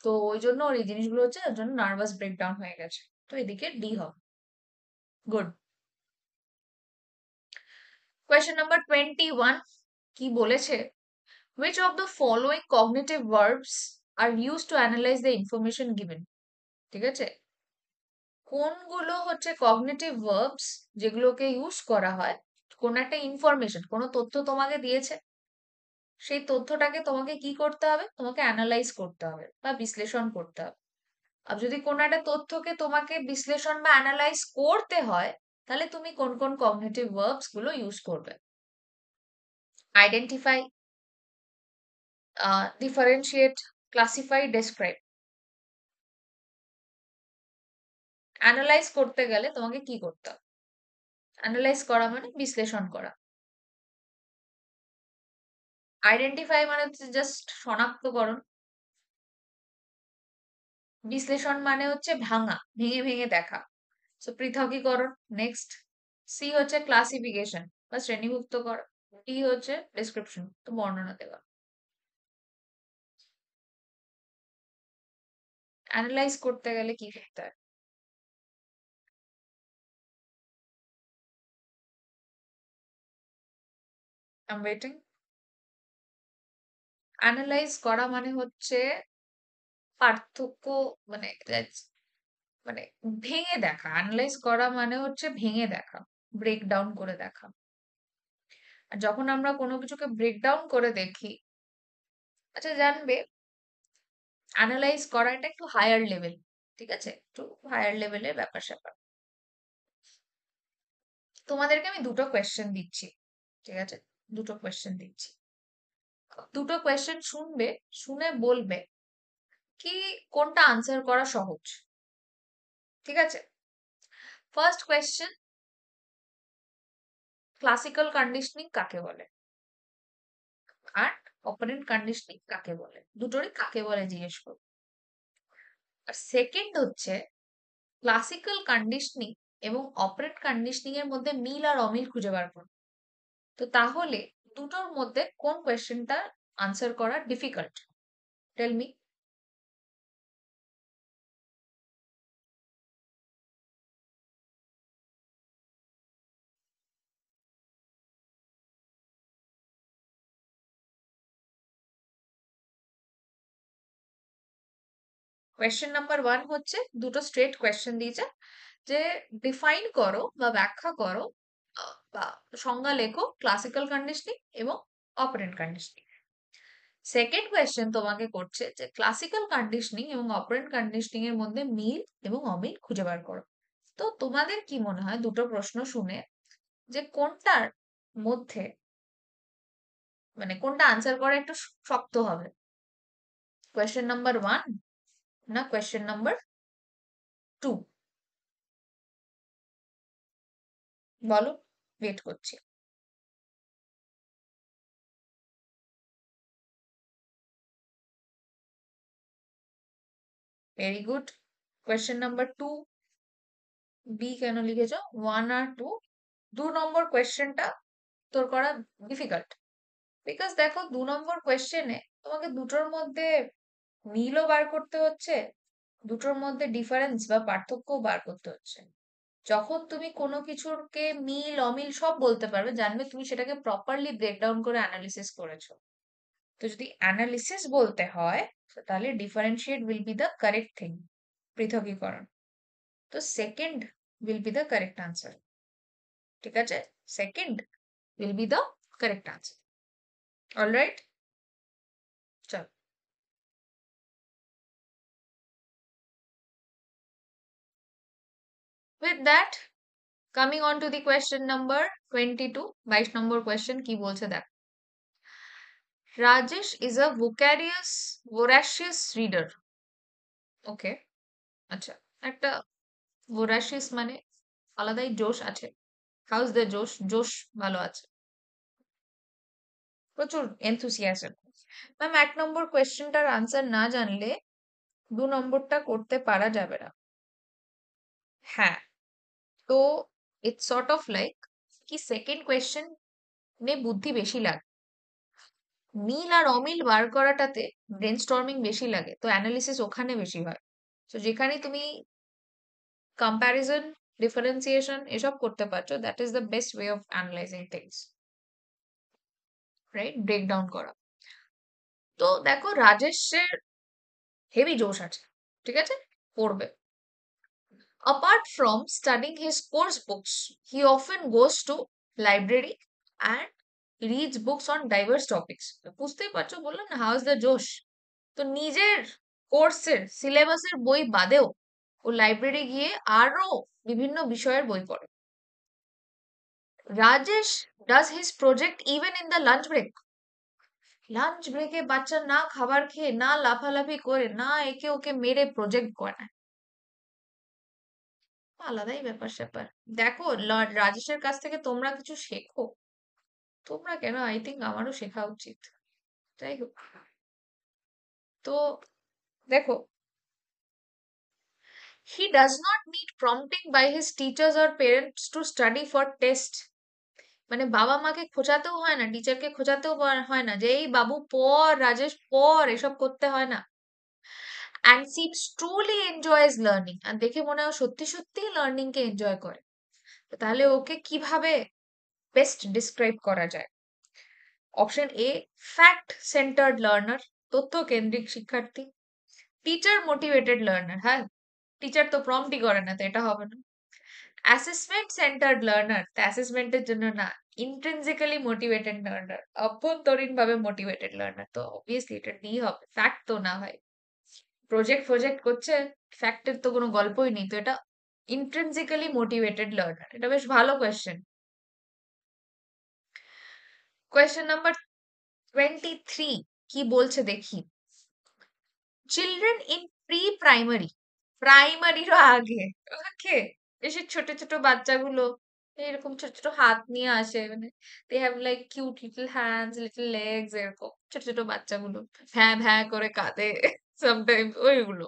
Speaker 1: তো ওই জন্য ওর এই জিনিসগুলো হচ্ছে, ওর জন্য নার্ভাস ব্রেকডাউন হয়ে গেছে। তো এদিকে ডি হবে। গুড। কোয়েশ্চেন নাম্বার 21 কি বলেছে? which of the following cognitive verbs are used to analyze the information given? ঠিক আছে, কোনগুলো হচ্ছে কগনিটিভ ভার্বস যেগুলোকে ইউজ করা হয়, কোন একটা ইনফরমেশন, কোন তথ্য তোমাকে দিয়েছে, সেই তথ্যটাকে তোমাকে কি করতে হবে, তোমাকে অ্যানালাইজ করতে হবে বা বিশ্লেষণ করতে হবে। আর যদি কোনো একটা তথ্যকে তোমাকে বিশ্লেষণ বা অ্যানালাইজ করতে হয়, তাহলে তুমি কোন কোন কগনিটিভ ভার্বস গুলো ইউজ করবে? Identify, differentiate, classify, describe. Analyse করতে গেলে তোমাকে কি করতে হবে? অ্যানালাইজ করা মানে বিশ্লেষণ করা। আইডেন্টিফাই মানে হচ্ছে জাস্ট শনাক্তকরণ। বিশ্লেষণ মানে হচ্ছে ভাঙা, ভেঙে ভেঙে দেখা, সো পৃথকীকরণ। নেক্সট, সি হচ্ছে ক্লাসিফিকেশন বা শ্রেণীভুক্ত করা, ডি হচ্ছে ডেসক্রিপশন, তো বর্ণনা দেওয়া। অ্যানালাইজ করতে গেলে কি করতে হয়? I am waiting. অ্যানালাইজ করা মানে হচ্ছে পার্থক্য, মানে মানে ভেঙে দেখা। অ্যানালাইজ করা মানে হচ্ছে ভেঙে দেখা, ব্রেক ডাউন করে দেখা। আর যখন আমরা কোনো কিছুকে ব্রেক ডাউন করে দেখি, আচ্ছা জানবে, অ্যানালাইজ করা এটা একটু হায়ার লেভেল। ঠিক আছে, একটু হায়ার লেভেলের ব্যাপার স্যাপার। তোমাদেরকে আমি দুটো কোয়েশ্চেন দিচ্ছি, ঠিক আছে, দুটো কোয়েশ্চেন দিচ্ছি, দুটো কোয়েশ্চেন শুনবে, শুনে বলবে কি কোনটা আনসার করা সহজ। ঠিক আছে, ফার্স্ট কোয়েশ্চেন, ক্লাসিক্যাল কন্ডিশনিং কাকে বলে আর অপারেন্ট কন্ডিশনিং কাকে বলে, দুটোরই কাকে বলে জিজ্ঞেস করবো। আর সেকেন্ড হচ্ছে ক্লাসিক্যাল কন্ডিশনিং এবং অপারেন্ট কন্ডিশনিং এর মধ্যে মিল আর অমিল খুঁজে বার করো। তো তাহলে দুটোর মধ্যে কোন কোয়েশ্চেনটা আনসার করা difficult, tell me. Question number one হচ্ছে, দুটো স্ট্রেট কোয়েশ্চেন দিয়েছে যে ডিফাইন করো বা ব্যাখ্যা করো বা সংজ্ঞা লেখো ক্লাসিক্যাল কন্ডিশনিং এবং অপারেন্ট কন্ডিশনিং। সেকেন্ড কোয়েশ্চেন তোমাকে করছে যে ক্লাসিক্যাল কন্ডিশনিং এবং অপারেন্ট কন্ডিশনিং এর মধ্যে মিল এবং অমিল খুঁজে বার করো। তো তোমাদের কি মনে হয় দুটো প্রশ্ন শুনে যে কোনটার মধ্যে মানে কোনটা আনসার করা একটু শক্ত হবে, কোয়েশ্চেন নাম্বার ওয়ান না কোয়েশ্চেন নাম্বার টু? বলো, ওয়েট করছি। Very good. Question number two, B কেন লিখেছ? ওয়ান আর টু, 2 নম্বর কোয়েশ্চেনটা তোর করা ডিফিকাল্ট, বিকজ দেখো 2 নম্বর কোয়েশ্চেনে তোমাকে দুটোর মধ্যে মিলও বার করতে হচ্ছে, দুটোর মধ্যে ডিফারেন্স বা পার্থক্যও বার করতে হচ্ছে। যখন তুমি কোনো কিছুকে মিল অমিল সব বলতে পারবে, জানবে তুমি সেটাকে প্রপারলি ব্রেকডাউন করে অ্যানালিসিস করেছো। তো যদি অ্যানালিসিস বলতে হয় তাহলে differentiate will be the correct thing, পৃথকীকরণ। তো second will be the correct answer. ঠিক আছে, second will be the correct answer. Alright, চল। With that, coming on to the question number 22, 22 number question কি বলছে দেখ। Rajesh is a voracious reader. ওকে, আচ্ছা, একটা voracious মানে আলাদাই জোশ আছে। হাউস দ্য জোশ? জোশ ভালো আছে, প্রচুর এনথুসিয়াজম। ম্যাম 1 নম্বর কোয়েশ্চেনটার আনসার না জানলে 2 নম্বরটা করতে পারা যাবে না। হ্যাঁ, তো ইটস সর্ট অফ লাইক কি সেকেন্ড কোয়েশ্চেন নে বুদ্ধি বেশি লাগে, মিল আর অমিল বার করাটাতে ব্রেনস্টর্মিং বেশি লাগে, তো অ্যানালিসিস ওখানে বেশি হয়। তো যেখানে তুমি কম্প্যারিজন, ডিফারেন্সিয়েশন এসব করতে পারছো, that is the best way of analysing things, right, breakdown করা। তো দেখো রাজেশের হেভি জোশ আছে, ঠিক আছে, পড়বে। Apart from studying his course books, he often goes to library and reads books on diverse topics. বুঝতেই পারছো, বললাম না হাউস দ্য জোশ। তো নিজের কোর্সের সিলেবাসের বই বাদেও ও লাইব্রেরি গিয়ে আরো বিভিন্ন বিষয়ের বই পড়ে। Rajesh does his project even in the lunch break. Lunch ব্রেকে বাচ্চা না খাবার খেয়ে, না লাফালাফি করে, না একে ওকে মেরে প্রজেক্ট করায়, আলাদাই ব্যাপার স্যাপার। দেখো রাজেশের কাছ থেকে তোমরা কিছু শেখো, তোমরা কেন, আই থিঙ্ক আমারও শেখা উচিত। যাই হোক, তো দেখো, he does not need prompting by his teachers or parents to study for test. মানে বাবা মাকে খোঁচাতেও হয় না, টিচারকে খোঁচাতেও হয় না যে এই বাবু পড়, রাজেশ পড়, এসব করতে হয় না। And seems truly enjoys learning, আর দেখে মনে হয় সত্যি সত্যি লার্নিং কে এনজয় করে। তাহলে ওকে কিভাবে বেস্ট ডিসক্রাইব করা যায়? Option A, fact centred learner, তথ্য কেন্দ্রিক শিক্ষার্থী। টিচার মোটিভেটেড লার্নার, হ্যাঁ, টিচার তো প্রম্পটই করে না, তো এটা হবে না। অ্যাসেসমেন্ট সেন্টার্ড লার্নার, তো অ্যাসেসমেন্টের জন্য না, ইন্ট্রিনসিক্যালি মোটিভেটেড লার্নার, অভ্যন্তরীণ ভাবে মোটিভেটেড লার্নার, তো অবভিয়াসলি এটা ডি হবে, ফ্যাক্ট তো না হয়। প্রজেক্ট করছে, ফ্যাক্টের তো কোনো গল্পই নেই, তো এটা ইন্ট্রিনসিক্যালি মোটিভেটেড লার্নার। এটা বেশ ভালো কোয়েশ্চেন। কোয়েশ্চেন নাম্বার 23 কি বলছে দেখি। চিলড্রেন ইন প্রি প্রাইমারি, প্রাইমারিরও আগে, ওকে, এসে ছোট ছোট বাচ্চাগুলো এরকম ছোট ছোট হাত নিয়ে আসে, মানে they have like cute little hands little legs, এরকম ছোট ছোট বাচ্চাগুলো ভ্যাঁ ভ্যাঁ করে কাঁদে সামটাইমস ওইগুলো।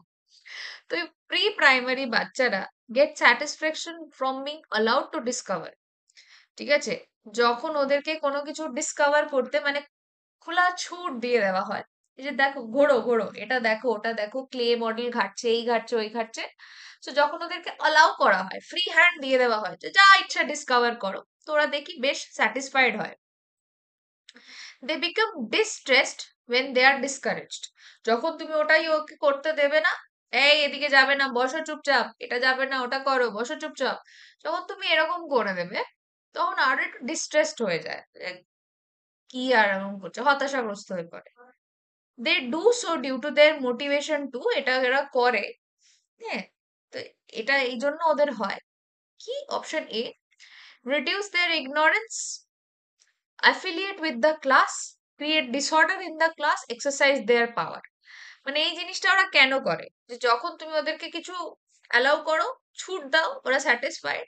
Speaker 1: তো প্রি প্রাইমারি বাচ্চারা get satisfaction from being allowed to discover. ঠিক আছে, যখন ওদেরকে কোনো কিছু ডিসকভার করতে মানে খোলা ছুট দিয়ে দেওয়া হয়, এই যে দেখো ঘোরো ঘোরো, এটা দেখো ওটা দেখো, ক্লে মডেল ঘাটছে, এই ঘাটছে ওই ঘাটছে, তো যখন ওদেরকে অ্যালাউ করা হয়, ফ্রি হ্যান্ড দিয়ে দেওয়া হয় যে যা ইচ্ছা ডিসকভার করো, তো ওরা দেখি বেশ স্যাটিসফাইড হয়। They become distressed when they are discouraged। যখন তুমি ওটাই ওকে করতে দেবে না, এই এদিকে যাবে না বসো চুপচাপ, এটা যাবে না ওটা করো বসো চুপচাপ, যখন তুমি এরকম করে দেবে, তখন আরো একটু ডিস্ট্রেসড হয়ে যায়, কি আর এরকম করছে, হতাশাগ্রস্ত হয়ে পড়ে। They do so due to their motivation to, এটা এরা করে, হ্যাঁ, তো এটা এই জন্য ওদের হয় কি, option A, reduce their ignorance, affiliate with the class, create disorder in the class, exercise their power. মানে এই জিনিসটা ওরা কেন করে, যে যখন তুমি ওদেরকে কিছু অ্যালাউ করো, ছুট দাও, ওরা স্যাটিসফাইড,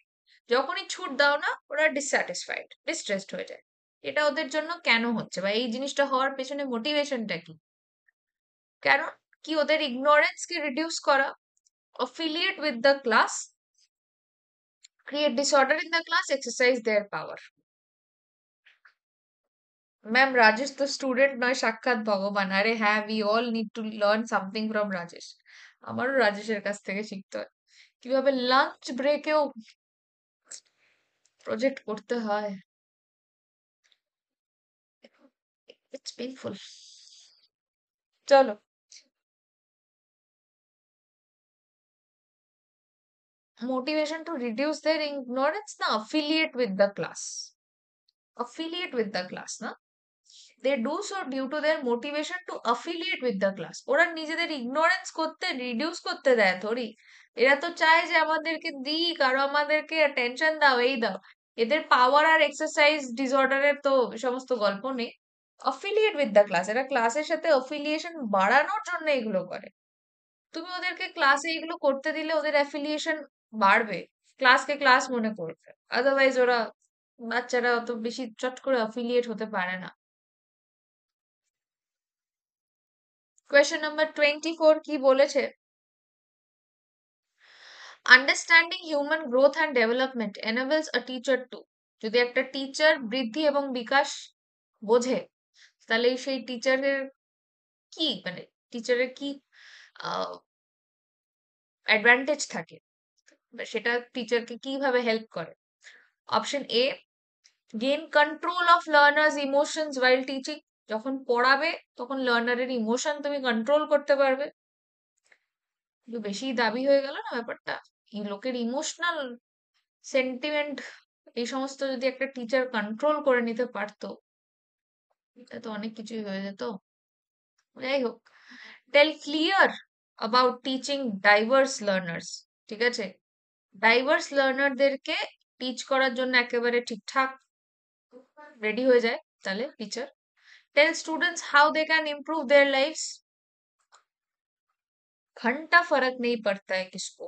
Speaker 1: যখনই ছুট দাও না ওরা ডিসস্যাটিসফাইড ডিস্ট্রেসড হয়ে যায়। এটা ওদের জন্য কেন হচ্ছে, বা এই জিনিসটা হওয়ার পেছনে মোটিভেশনটা কি, কারণ কি ওদের ইগনোরেন্স কে রিডিউস করা, affiliate with the class, create disorder in the class, exercise their power। Ma'am Rajesh তো স্টুডেন্ট নয়, সাক্ষাৎ ভগবান। আরে হ্যাঁ, we all need to learn something from Rajesh. আমারও রাজেশের কাছ থেকে শিখতে হয় কিভাবে লাঞ্চ ব্রেকেও প্রজেক্ট করতে হয়। It's painful. চলো, motivation to reduce their ignorance না, affiliate with the class, affiliate with the class না, they do so due to their motivation to affiliate with the class. ওরা নিজেদের ইগনোরেন্স করতে রিডিউস করতে দেয় থরি, এরা তো চায় যে আমাদেরকে দিক আরো আমাদেরকে টেনশন দাও এই দাও। এদের পাওয়ার আর এক্সারসাইজ ডিসঅর্ডারের তো সমস্ত গল্প নেই। অ্যাফিলিয়েট উইথ দ্য ক্লাস, এরা ক্লাসের সাথে অ্যাফিলিয়েশন বাড়ানোর জন্য এগুলো করে। তুমি ওদেরকে ক্লাসে এগুলো করতে দিলে ওদের অ্যাফিলিয়েশন বাড়বে, ক্লাসকে ক্লাস মনে করবে। আদারওয়াইজ ওরা, বাচ্চারা অত বেশি চট করে অ্যাফিলিয়েট হতে পারে না। কোয়েশ্চেন নাম্বার 24 কি বলেছে, understanding human growth and development enables a teacher to. যদি একটা টিচার বৃদ্ধি এবং বিকাশ বোঝে, তাহলে সেই টিচারের কি মানে টিচারের কি অ্যাডভান্টেজ থাকে, বা সেটা টিচারকে কিভাবে হেল্প করে। Option A, gain control of learners emotions while teaching. যখন পড়াবে তখন লার্নারের ইমোশন তুমি কন্ট্রোল করতে পারবে। একটু বেশি দাবি হয়ে গেল না ব্যাপারটা, এই লোকের ইমোশনাল সেন্টিমেন্ট, এই সমস্ত যদি একটা টিচার কন্ট্রোল করে নিতে পারতো, এটা তো অনেক কিছুই হয়ে যেত। যাই হোক, tell clear about teaching diverse learners. ঠিক আছে, ডাইভার্স লার্নারদেরকে টিচ করার জন্য একেবারে ঠিকঠাক রেডি হয়ে যায় তাহলে teacher. Tell students how they can improve their lives. ঘন্টা ফরক নেই পড়তা है किसको,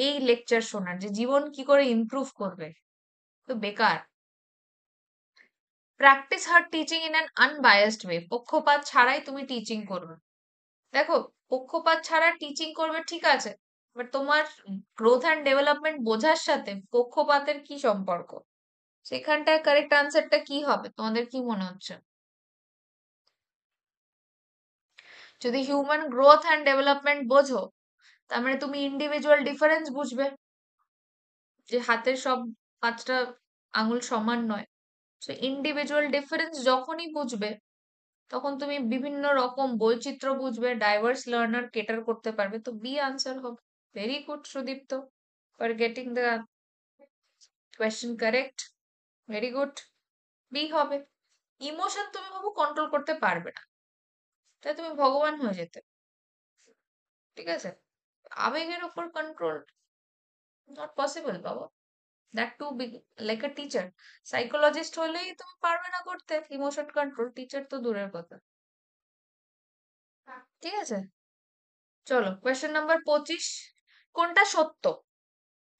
Speaker 1: এই লেকচার শোনার যে জীবন কি করে ইমপ্রুভ করবে, তো বেকার। Practice her teaching in an unbiased way, পক্ষপাত ছাড়াই তুমি টিচিং করবে। দেখো, পক্ষপাত ছাড়া টিচিং করবে ঠিক আছে, বাট তোমার গ্রোথ অ্যান্ড ডেভেলপমেন্ট বোঝার সাথে পক্ষপাতের কি সম্পর্ক, সেখানটায় কারেক্ট আনসারটা কি হবে তোমাদের কি মনে হচ্ছে? যদি হিউম্যান গ্রোথ অ্যান্ড ডেভেলপমেন্ট বোঝো, তার মানে তুমি ইন্ডিভিজুয়াল ডিফারেন্স বুঝবে, যে হাতের সব 5টা আঙুল সমান নয়। সো ইন্ডিভিজুয়াল ডিফারেন্স যখনই বুঝবে, তখন তুমি বিভিন্ন রকম বৈচিত্র্য বুঝবে, ডাইভার্স লার্নার কেটার করতে পারবে, তো বি আনসার হবে। Very good Sudipta, for getting the question correct, very good. B হবে। ইমোশন তুমি বাবু কন্ট্রোল করতে পারবে না, তাই তুমি ভগবান হয়ে যেতে। ঠিক আছে, আবেগের উপর কন্ট্রোল নট পসিবল বাবা। That too big, like a teacher. Psychologist হলেই তুমি পারবে না করতে ইমোশন কন্ট্রোল, টিচার তো দূরের কথা। ঠিক আছে, চলো কোয়েশ্চেন নাম্বার 25। কোনটা সত্য?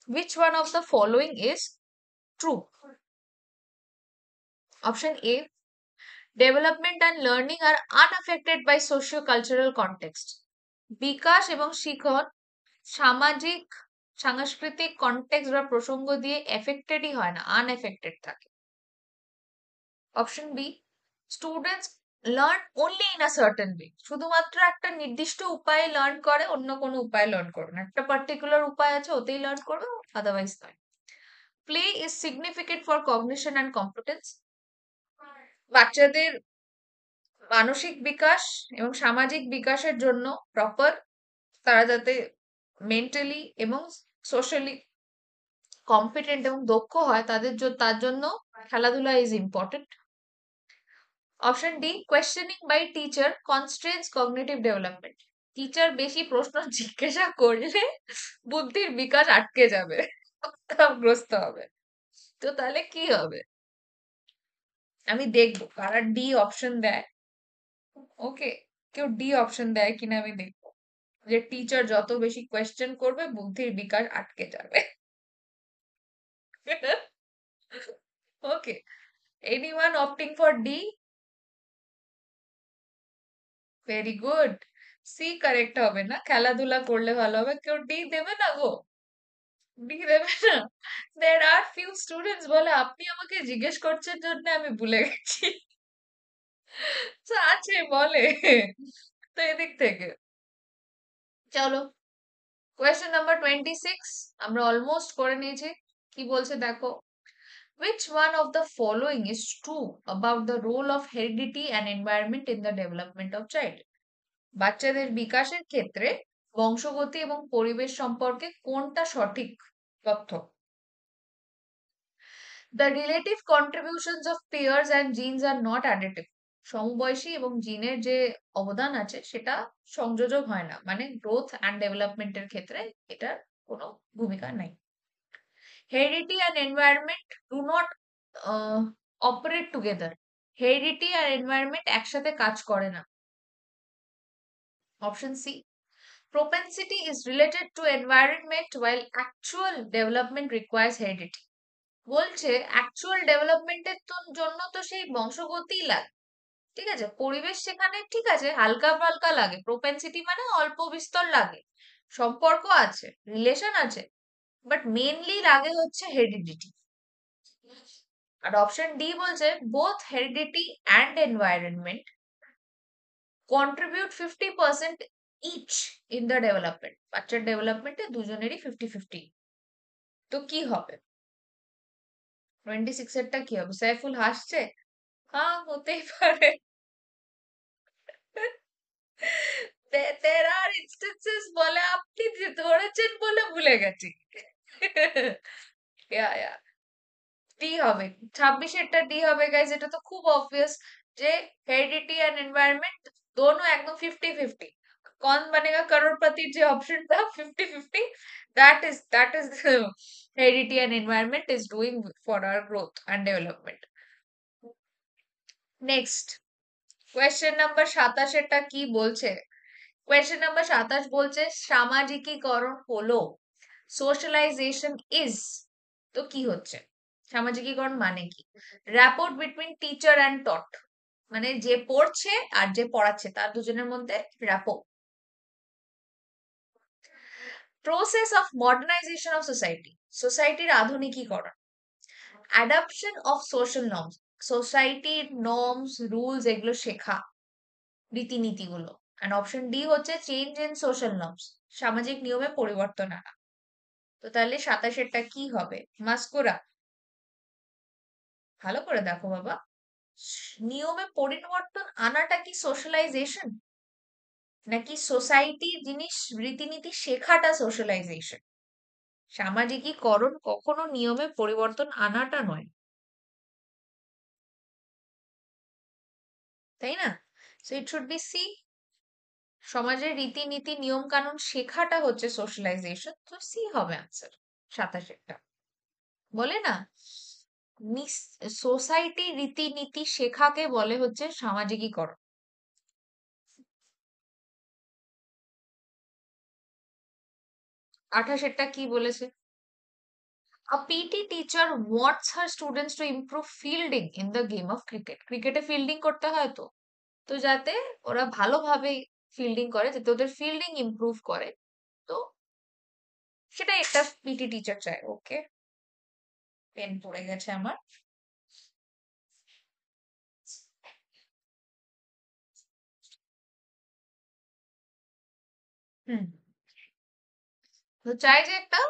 Speaker 1: Which one of the following is true? Option A, development and learning are unaffected by socio cultural context. বিকাশ এবং শিখন সামাজিক সাংস্কৃতিক কনটেক্সট বা প্রসঙ্গ দিয়ে এফেক্টেডই হয় না, আনএফেক্টেড থাকে। Option B, students learn only in a certain way. শুধুমাত্র একটা নির্দিষ্ট উপায়ে লার্ন করে, অন্য কোনো উপায়ে লার্ন করবে না। একটা পার্টিকুলার উপায় আছে, ওতেই লার্ন করবে, আদারওয়াইজ নয়। Play is significant for cognition and competence. বাচ্চাদের মানসিক বিকাশ এবং সামাজিক বিকাশের জন্য প্রপার, তারা যাতে মেন্টালি এবং সোশ্যালি কম্পিটেন্ট এবং দক্ষ হয়, তার জন্য খেলাধুলা is important. Option D, questioning by teacher constrains cognitive development. Teacher বেশি প্রশ্ন জিজ্ঞাসা করলে বুদ্ধির বিকাশ আটকে যাবে, গ্রস্ত হবে। তো তাহলে কি হবে? আমি দেখবো কারা ডি অপশন দেয়। ওকে, কেউ ডি অপশন দেয় কিনা আমি দেখবো, যে টিচার যত বেশি কোয়েশ্চেন করবে বুদ্ধির বিকাশ আটকে যাবে। Okay, anyone opting for D? Very good. C correct হবে না, খেলাধুলা করলে ভালো হবে। কেউ ডি দেবে না গো? ডি দেবে না? দের আর ফিউ স্টুডেন্টস বলে আপনি আমাকে জিজ্ঞেস করছেন জন্য আমি ভুলে গেছি। তো আছে বলে। তো এদিক থেকে চলো কোয়েশ্চেন নাম্বার 26 আমরা অলমোস্ট করে নিয়েছি। কি বলছে দেখো, which one of the following is true about the role of heredity and environment in the development of child? বাচ্চাদের বিকাশের ক্ষেত্রে বংশগতি এবং পরিবেশ সম্পর্কে কোনটা সঠিক তথ্য? The relative contributions of pairs and genes are not additive. সমবয়সী এবং জিনের যে অবদান আছে সেটা সংযোজক হয় না, মানে গ্রোথ অ্যান্ড ডেভেলপমেন্টের ক্ষেত্রে এটার কোনো ভূমিকা নাই। Heredity and environment do not operate together. Heredity আর এনভায়রনমেন্ট একসাথে কাজ করে না। Option C, propensity is related to environment while actual development requires heredity. বলছে অ্যাকচুয়াল ডেভেলপমেন্টের জন্য তো সেই বংশগতিই লাগে। ঠিক আছে, পরিবেশ সেখানে ঠিক আছে হালকা ফালকা লাগে, প্রোপেন্সিটি মানে অল্প বিস্তর লাগে, সম্পর্ক আছে, রিলেশন আছে, বাট মেনলি লাগে হচ্ছে হেরিডিটি। আর অপশন ডি বলছে both heredity and environment contribute 50% each in the development. বাচ্চার ডেভেলপমেন্টে দুজনেরই 50-50। তো কি হবে? 26 এরটা কি হবে? সাইফুল হাসছে। হ্যাঁ, হতেই পারে। there are instances বলে আপনি ধরেছেন বলে ভুলে গেছি। ইয়া ডি হবে, 26 এরটা ডি হবে গাইজ। এটা তো খুব অবভিয়াস যে হেরিডিটি এন্ড এনवायरमेंट दोनों একদম 50-50। कौन बनेगा करोड़पति যে অপশনটা 50-50, that is heredity and environment is doing for our growth and development. Next question number 27 এরটা কি বলছে? কোয়েশ্চেন নাম্বার 27 বলছে সামাজিকীকরণ হলো সোশ্যালাইজেশন ইজ। তো কি হচ্ছে সামাজিকীকরণ মানে কি? Rapport between teacher and taught, মানে যে পড়ছে আর যে পড়াচ্ছে তার দুজনের মধ্যে rapport. Process of modernization of society, সোসাইটির আধুনিকীকরণ। অ্যাডাপশন অফ সোশ্যাল নর্মস, সোসাইটির নর্মস রুলস এগুলো শেখা, রীতিনীতিগুলো। এন্ড অপশন ডি হচ্ছে চেঞ্জ ইন সোশ্যাল নর্মস, সামাজিক নিয়মে পরিবর্তন আনা। তো তাহলে 27 কি হবে? মাস্কুরা, ভালো করে দেখো বাবা, নিয়মে পরিবর্তন আনাটা কি সোশ্যালাইজেশন, নাকি সোসাইটির জিনিস রীতিনীতি শেখাটা সোশ্যালাইজেশন? সামাজিকীকরণ কখনো নিয়মে পরিবর্তন আনাটা নয়, তাই না? So it should be C. সমাজের রীতিনীতি নিয়ম কানুন শেখাটা হচ্ছে সোশ্যালাইজেশন, তো সি হবে আনসার 27-এরটা। বলে না, সোসাইটি রীতিনীতি শেখাকে বলে হচ্ছে সামাজিকীকরণ। 28-এরটা কি বলেছে? A PT teacher wants her students to improve fielding in the game of cricket. ক্রিকেটে ফিল্ডিং করতে হয় তো, তো যাতে ওরা ভালোভাবে ফিল্ডিং করে, যাতে ওদের ফিল্ডিং ইমপ্রুভ করে, তো সেটাই একটা পিটি টিচার চায়। ওকে, পেন পড়ে গেছে আমার। হুম, তো চাই যে একটা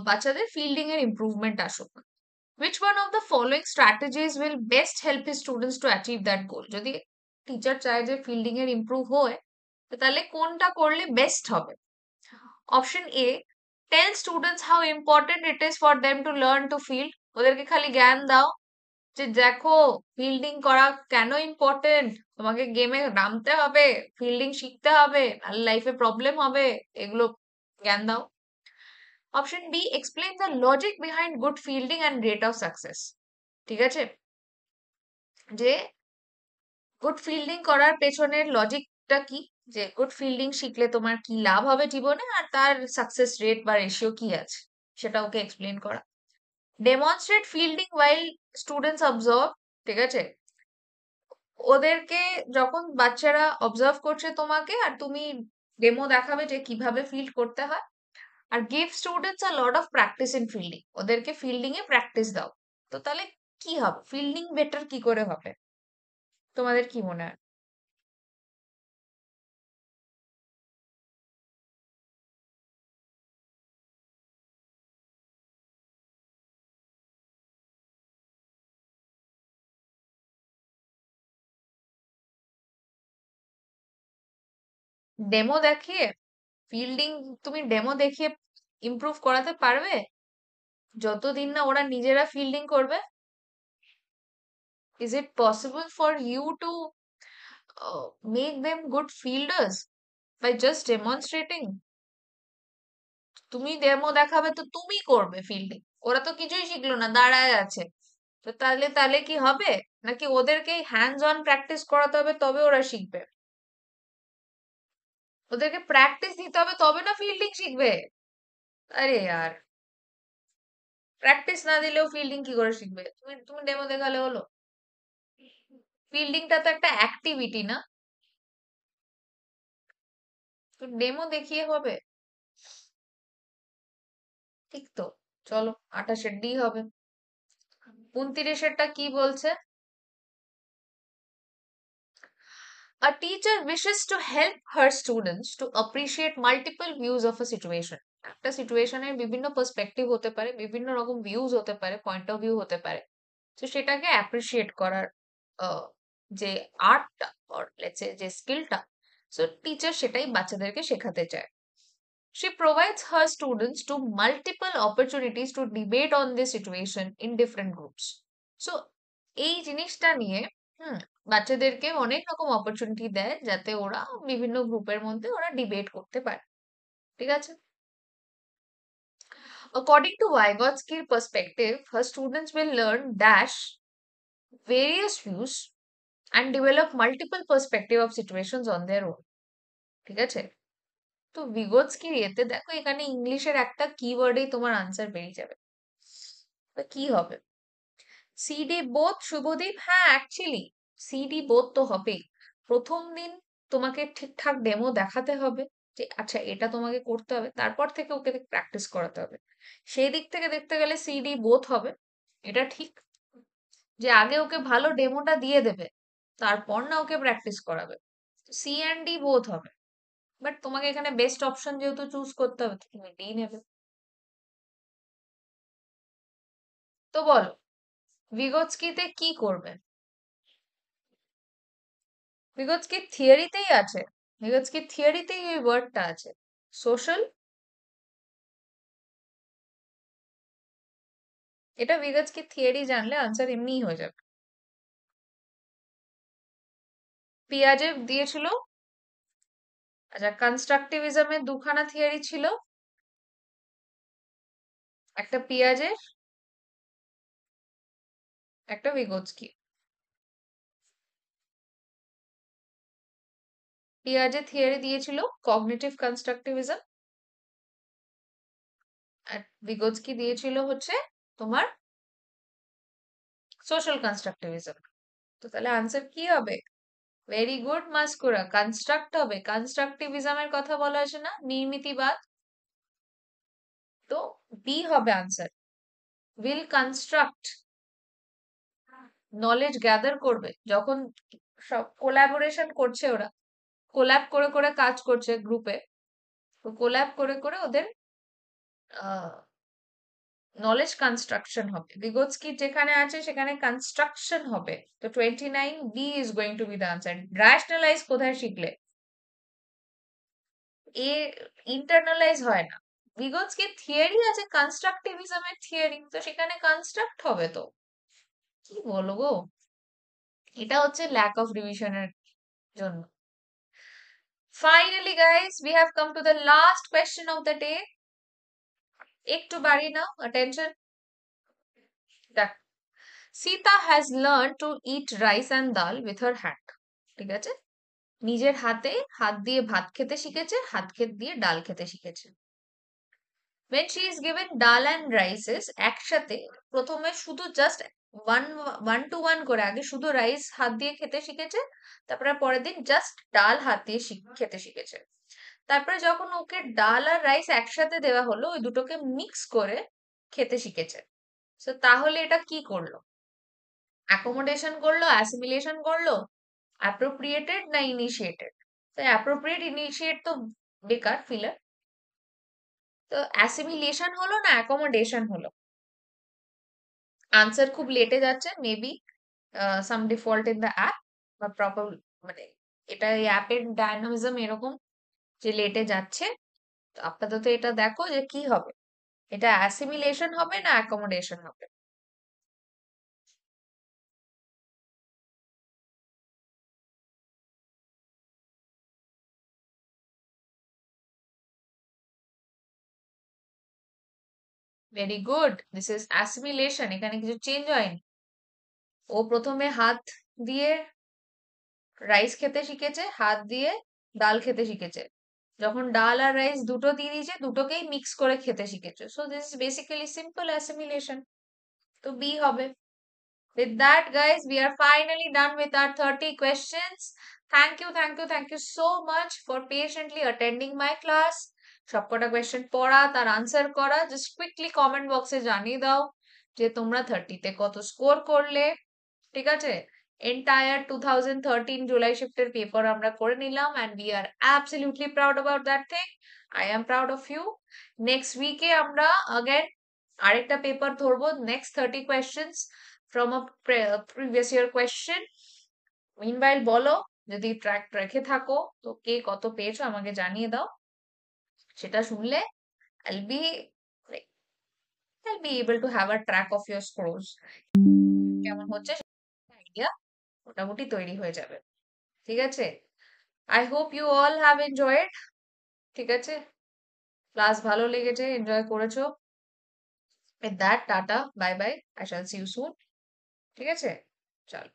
Speaker 1: বাচ্চাদের ফিল্ডিং এর ইমপ্রুভমেন্ট আসুক। Which one of the following strategies will best help his students to achieve that goal? যদি টিচার চায় যে ফিল্ডিং এর ইমপ্রুভ হয়, তো তাহলে কোনটা করলে বেস্ট হবে? Option A, tell students how important it is for them to learn to field. ওদেরকে খালি জ্ঞান দাও যে দেখো ফিল্ডিং করা কেন ইম্পর্টেন্ট, তোমাকে গেমে নামতে হবে, ফিল্ডিং শিখতে হবে, আর লাইফে প্রবলেম হবে, এগুলো জ্ঞান দাও। Option B, explain the logic behind good fielding and rate of success. ঠিক আছে, যে গুড ফিল্ডিং করার পেছনের লজিকটা কি, যে গুড ফিল্ডিং শিখলে তোমার কি লাভ হবে জীবনে, আর তার সাকসেস রেট বা রেশিও কি আছে, সেটা ওকে এক্সপ্লেন করা। ডেমনস্ট্রেট ফিল্ডিং ওয়াইল স্টুডেন্টস অবজার্ভ। ঠিক আছে, ওদেরকে যখন বাচ্চারা অবজার্ভ করছে তোমাকে, আর তুমি ডেমো দেখাবে যে কিভাবে ফিল্ড করতে হয়। আর give students a lot of practice in fielding, ওদেরকে ফিল্ডিং এ প্র্যাকটিস দাও। তো তাহলে কি হবে, ফিল্ডিং বেটার কি করে হবে, তোমাদের কি মনে হয়? ডেমো দেখিয়ে ফিল্ডিং, তুমি ডেমো দেখিয়ে ইমপ্রুভ করাতে পারবে যতদিন না ওরা নিজেরা ফিল্ডিং করবে? Is it possible for you to make them good fielders by just demonstrating? তুমি ডেমো দেখাবে তো তুমি করবে ফিল্ডিং, ওরা তো কিছুই শিখলো না, দাঁড়ায় আছে। তো তাহলে তাহলে কি হবে? নাকি ওদেরকে হ্যান্ডস অন প্র্যাকটিস করাতে হবে তবে ওরা শিখবে? ওদেরকে প্র্যাকটিস দিতে হবে তবে না ফিল্ডিং শিখবে? আরে यार, প্র্যাকটিস না দিলেও ফিল্ডিং কি করে শিখবে? তুমি তুমি ডেমো দেখালে হলো? ফিল্ডিংটা তো একটা অ্যাক্টিভিটি না, তো ডেমো দেখিয়ে হবে? ঠিক তো, চলো 28-এর ডি হবে। 29-এরটা কি বলছে? A teacher wishes to help her students to appreciate multiple views of a situation. একটা সিচুয়েশনের বিভিন্ন পার্সপেক্টিভ হতে পারে, বিভিন্ন রকম ভিউজ হতে পারে, পয়েন্ট অফ ভিউ হতে পারে। তো সেটাকে অ্যাপ্রিসিয়েট করার যে আর্টটা, অর লেটস সে যে স্কিলটা, সো টিচার সেটাই বাচ্চাদেরকে শেখাতে চায়। She provides her students to multiple opportunities to debate on this situation in different groups. So এই জিনিসটা নিয়ে হুম বাচ্চাদেরকে অনেক রকম অপরচুনিটি দেয় যাতে ওরা বিভিন্ন গ্রুপের মধ্যে ওরা ডিবেট করতে পারে। ঠিক আছে, according to Vygotsky's perspective, her students will learn dash various views and develop multiple perspective of situations on their own. ঠিক আছে, তো ভিগোৎস্কির এতে দেখো এখানে ইংলিশের একটা কিওয়ার্ডেই তোমার আনসার বেরিয়ে যাবে। তো কি হবে? সিডি বোথ, শুভদীপ, হ্যাঁ অ্যাকচুয়ালি সিডি বোথ তো হবেই। প্রথম দিন তোমাকে ঠিকঠাক ডেমো দেখাতে হবে যে আচ্ছা এটা তোমাকে করতে হবে, তারপর থেকে ওকে প্র্যাকটিস করাতে হবে। সেই দিক থেকে দেখতে গেলে সিডি বোথ হবে, এটা ঠিক। যে আগে ওকে ভালো ডেমোটা দিয়ে দেবে, তারপর না ওকে প্র্যাকটিস করাবে, সি অ্যান্ড ডি বোথ হবে। বাট তোমাকে এখানে বেস্ট অপশন যেহেতু চুজ করতে হবে, তো তুমি ডি নেবে। তো বলো, ভিগোৎস্কিতে কি করবে? ভিগোৎস্কি থিওরিতেই আছে, ভিগোৎস্কি থিওরিতেই ওই ওয়ার্ডটা আছে, সোশ্যাল। এটা ভিগোৎস্কি থিওরি জানলে আনসার এমনিই হয়ে যাবে। পিয়াজেভ দিয়েছিল আচ্ছা, কনস্ট্রাকটিভিজমের দুখানা থিওরি ছিল, একটা পিয়াজের, একটা ভিগোৎস্কি। পিয়াজের থিওরি দিয়েছিল কগনিটিভ কনস্ট্রাকটিভিজম, আর ভিগোৎস্কি দিয়েছিল হচ্ছে তোমার সোশ্যাল কনস্ট্রাকটিভিজম। তো তাহলে আনসার কি হবে? ভেরি গুড মাস্কুরা, কনস্ট্রাক্ট হবে। কনস্ট্রাকটিভিজমের কথা বলা আছে না, নির্মিতিবাদ। তো বি হবে answer. Will construct, knowledge gather করবে যখন সব কোলাবোরেশন করছে, ওরা কোল্যাব করে করে কাজ করছে গ্রুপে, তো কোল্যাব করে করে ওদের নলেজ কনস্ট্রাকশন হবে। ভিগোৎস্কি যেখানে আছে সেখানে কনস্ট্রাকশন হবে। তো 29 B is going to be the answer. Rationalize কোথায় শিখলে? এ ইন্টারনালাইজ হয় না। ভিগোৎস্কির থিওরি আছে কনস্ট্রাকটিভিজমের থিওরি, তো সেখানে কনস্ট্রাক্ট হবে। তো কি বলো গো, এটা হচ্ছে ল্যাক অফ রিভিশনের জন্য। Finally guys, we have come to the last question of the day. একটু বাড়িয়ে নাও attention. দেখ, Sita has learned to eat rice and dal with her hand. ঠিক আছে, নিজের হাতে হাত দিয়ে ভাত খেতে শিখেছে, হাত খেত দিয়ে ডাল খেতে শিখেছে। when she is given dal and rices একসাথে, প্রথমে শুধু just one one two one করে আগে শুধু রাইস হাত দিয়ে খেতে শিখেছে, তারপরে পরের দিন জাস্ট ডাল হাত দিয়ে খেতে শিখেছে। তারপরে যখন ওকে ডাল আর রাইস একসাথে দেওয়া হলো, ওই দুটোকে মিক্স করে খেতে শিখেছে। তো তাহলে এটা কি করলো? অ্যাকোমোডেশন করলো, অ্যাসিমিলেশন করলো, অ্যাপ্রোপ্রিয়েটেড না ইনিশিয়েটেড? তো অ্যাপ্রোপ্রিয়েট ইনিশিয়েট তো বেকার ফিলার। তো অ্যাসিমিলেশন হলো না অ্যাকোমোডেশন হলো? আনসার খুব লেটে যাচ্ছে, maybe some default in the app বা প্রপার, মানে এটা এই অ্যাপের ডায়নামিজম এরকম যে লেটে যাচ্ছে। তো আপাতত এটা দেখো যে কি হবে, এটা অ্যাসিমিলেশন হবে না অ্যাকোমোডেশন হবে? Very good, this is assimilation. এখানে কিছু চেঞ্জ হয়নি। ও প্রথমে হাত দিয়ে রাইস খেতে শিখেছে, হাত দিয়ে ডাল খেতে শিখেছে। যখন ডাল আর রাইস দুটো দিয়ে দিয়েছে, দুটোকেই মিক্স করে খেতে শিখেছে। So this is basically simple assimilation. তো বি হবে। With that, guys, we are finally done with our 30 questions. Thank you so much for patiently attending my class. সবকটা কোয়েশ্চেন পড়া, তার আনসার করা। জাস্ট কুইকলি কমেন্ট বক্সে জানিয়ে দাও যে তোমরা 30-তে কত স্কোর করলে। ঠিক আছে, এন্টায়ার 2013 জুলাই শিফটের পেপার আমরা করে নিলাম, and we are absolutely proud about that thing. I am proud of you. Next উইকে আমরা again আরেকটা পেপার ধরবো, next 30 questions from a previous year question. Meanwhile বলো, যদি ট্র্যাক রেখে থাকো তো কে কত পেয়েছো আমাকে জানিয়ে দাও। সেটা শুনলে I'll be like, I'll be able to have a track of your scores. কেমন হচ্ছে আইডিয়া মোটামুটি তৈরি হয়ে যাবে। ঠিক আছে, I hope you all have enjoyed. ঠিক আছে, ক্লাস ভালো লেগেছে, এনজয় করেছো। With that, tata, bye bye, I shall see you soon. ঠিক আছে, চলো।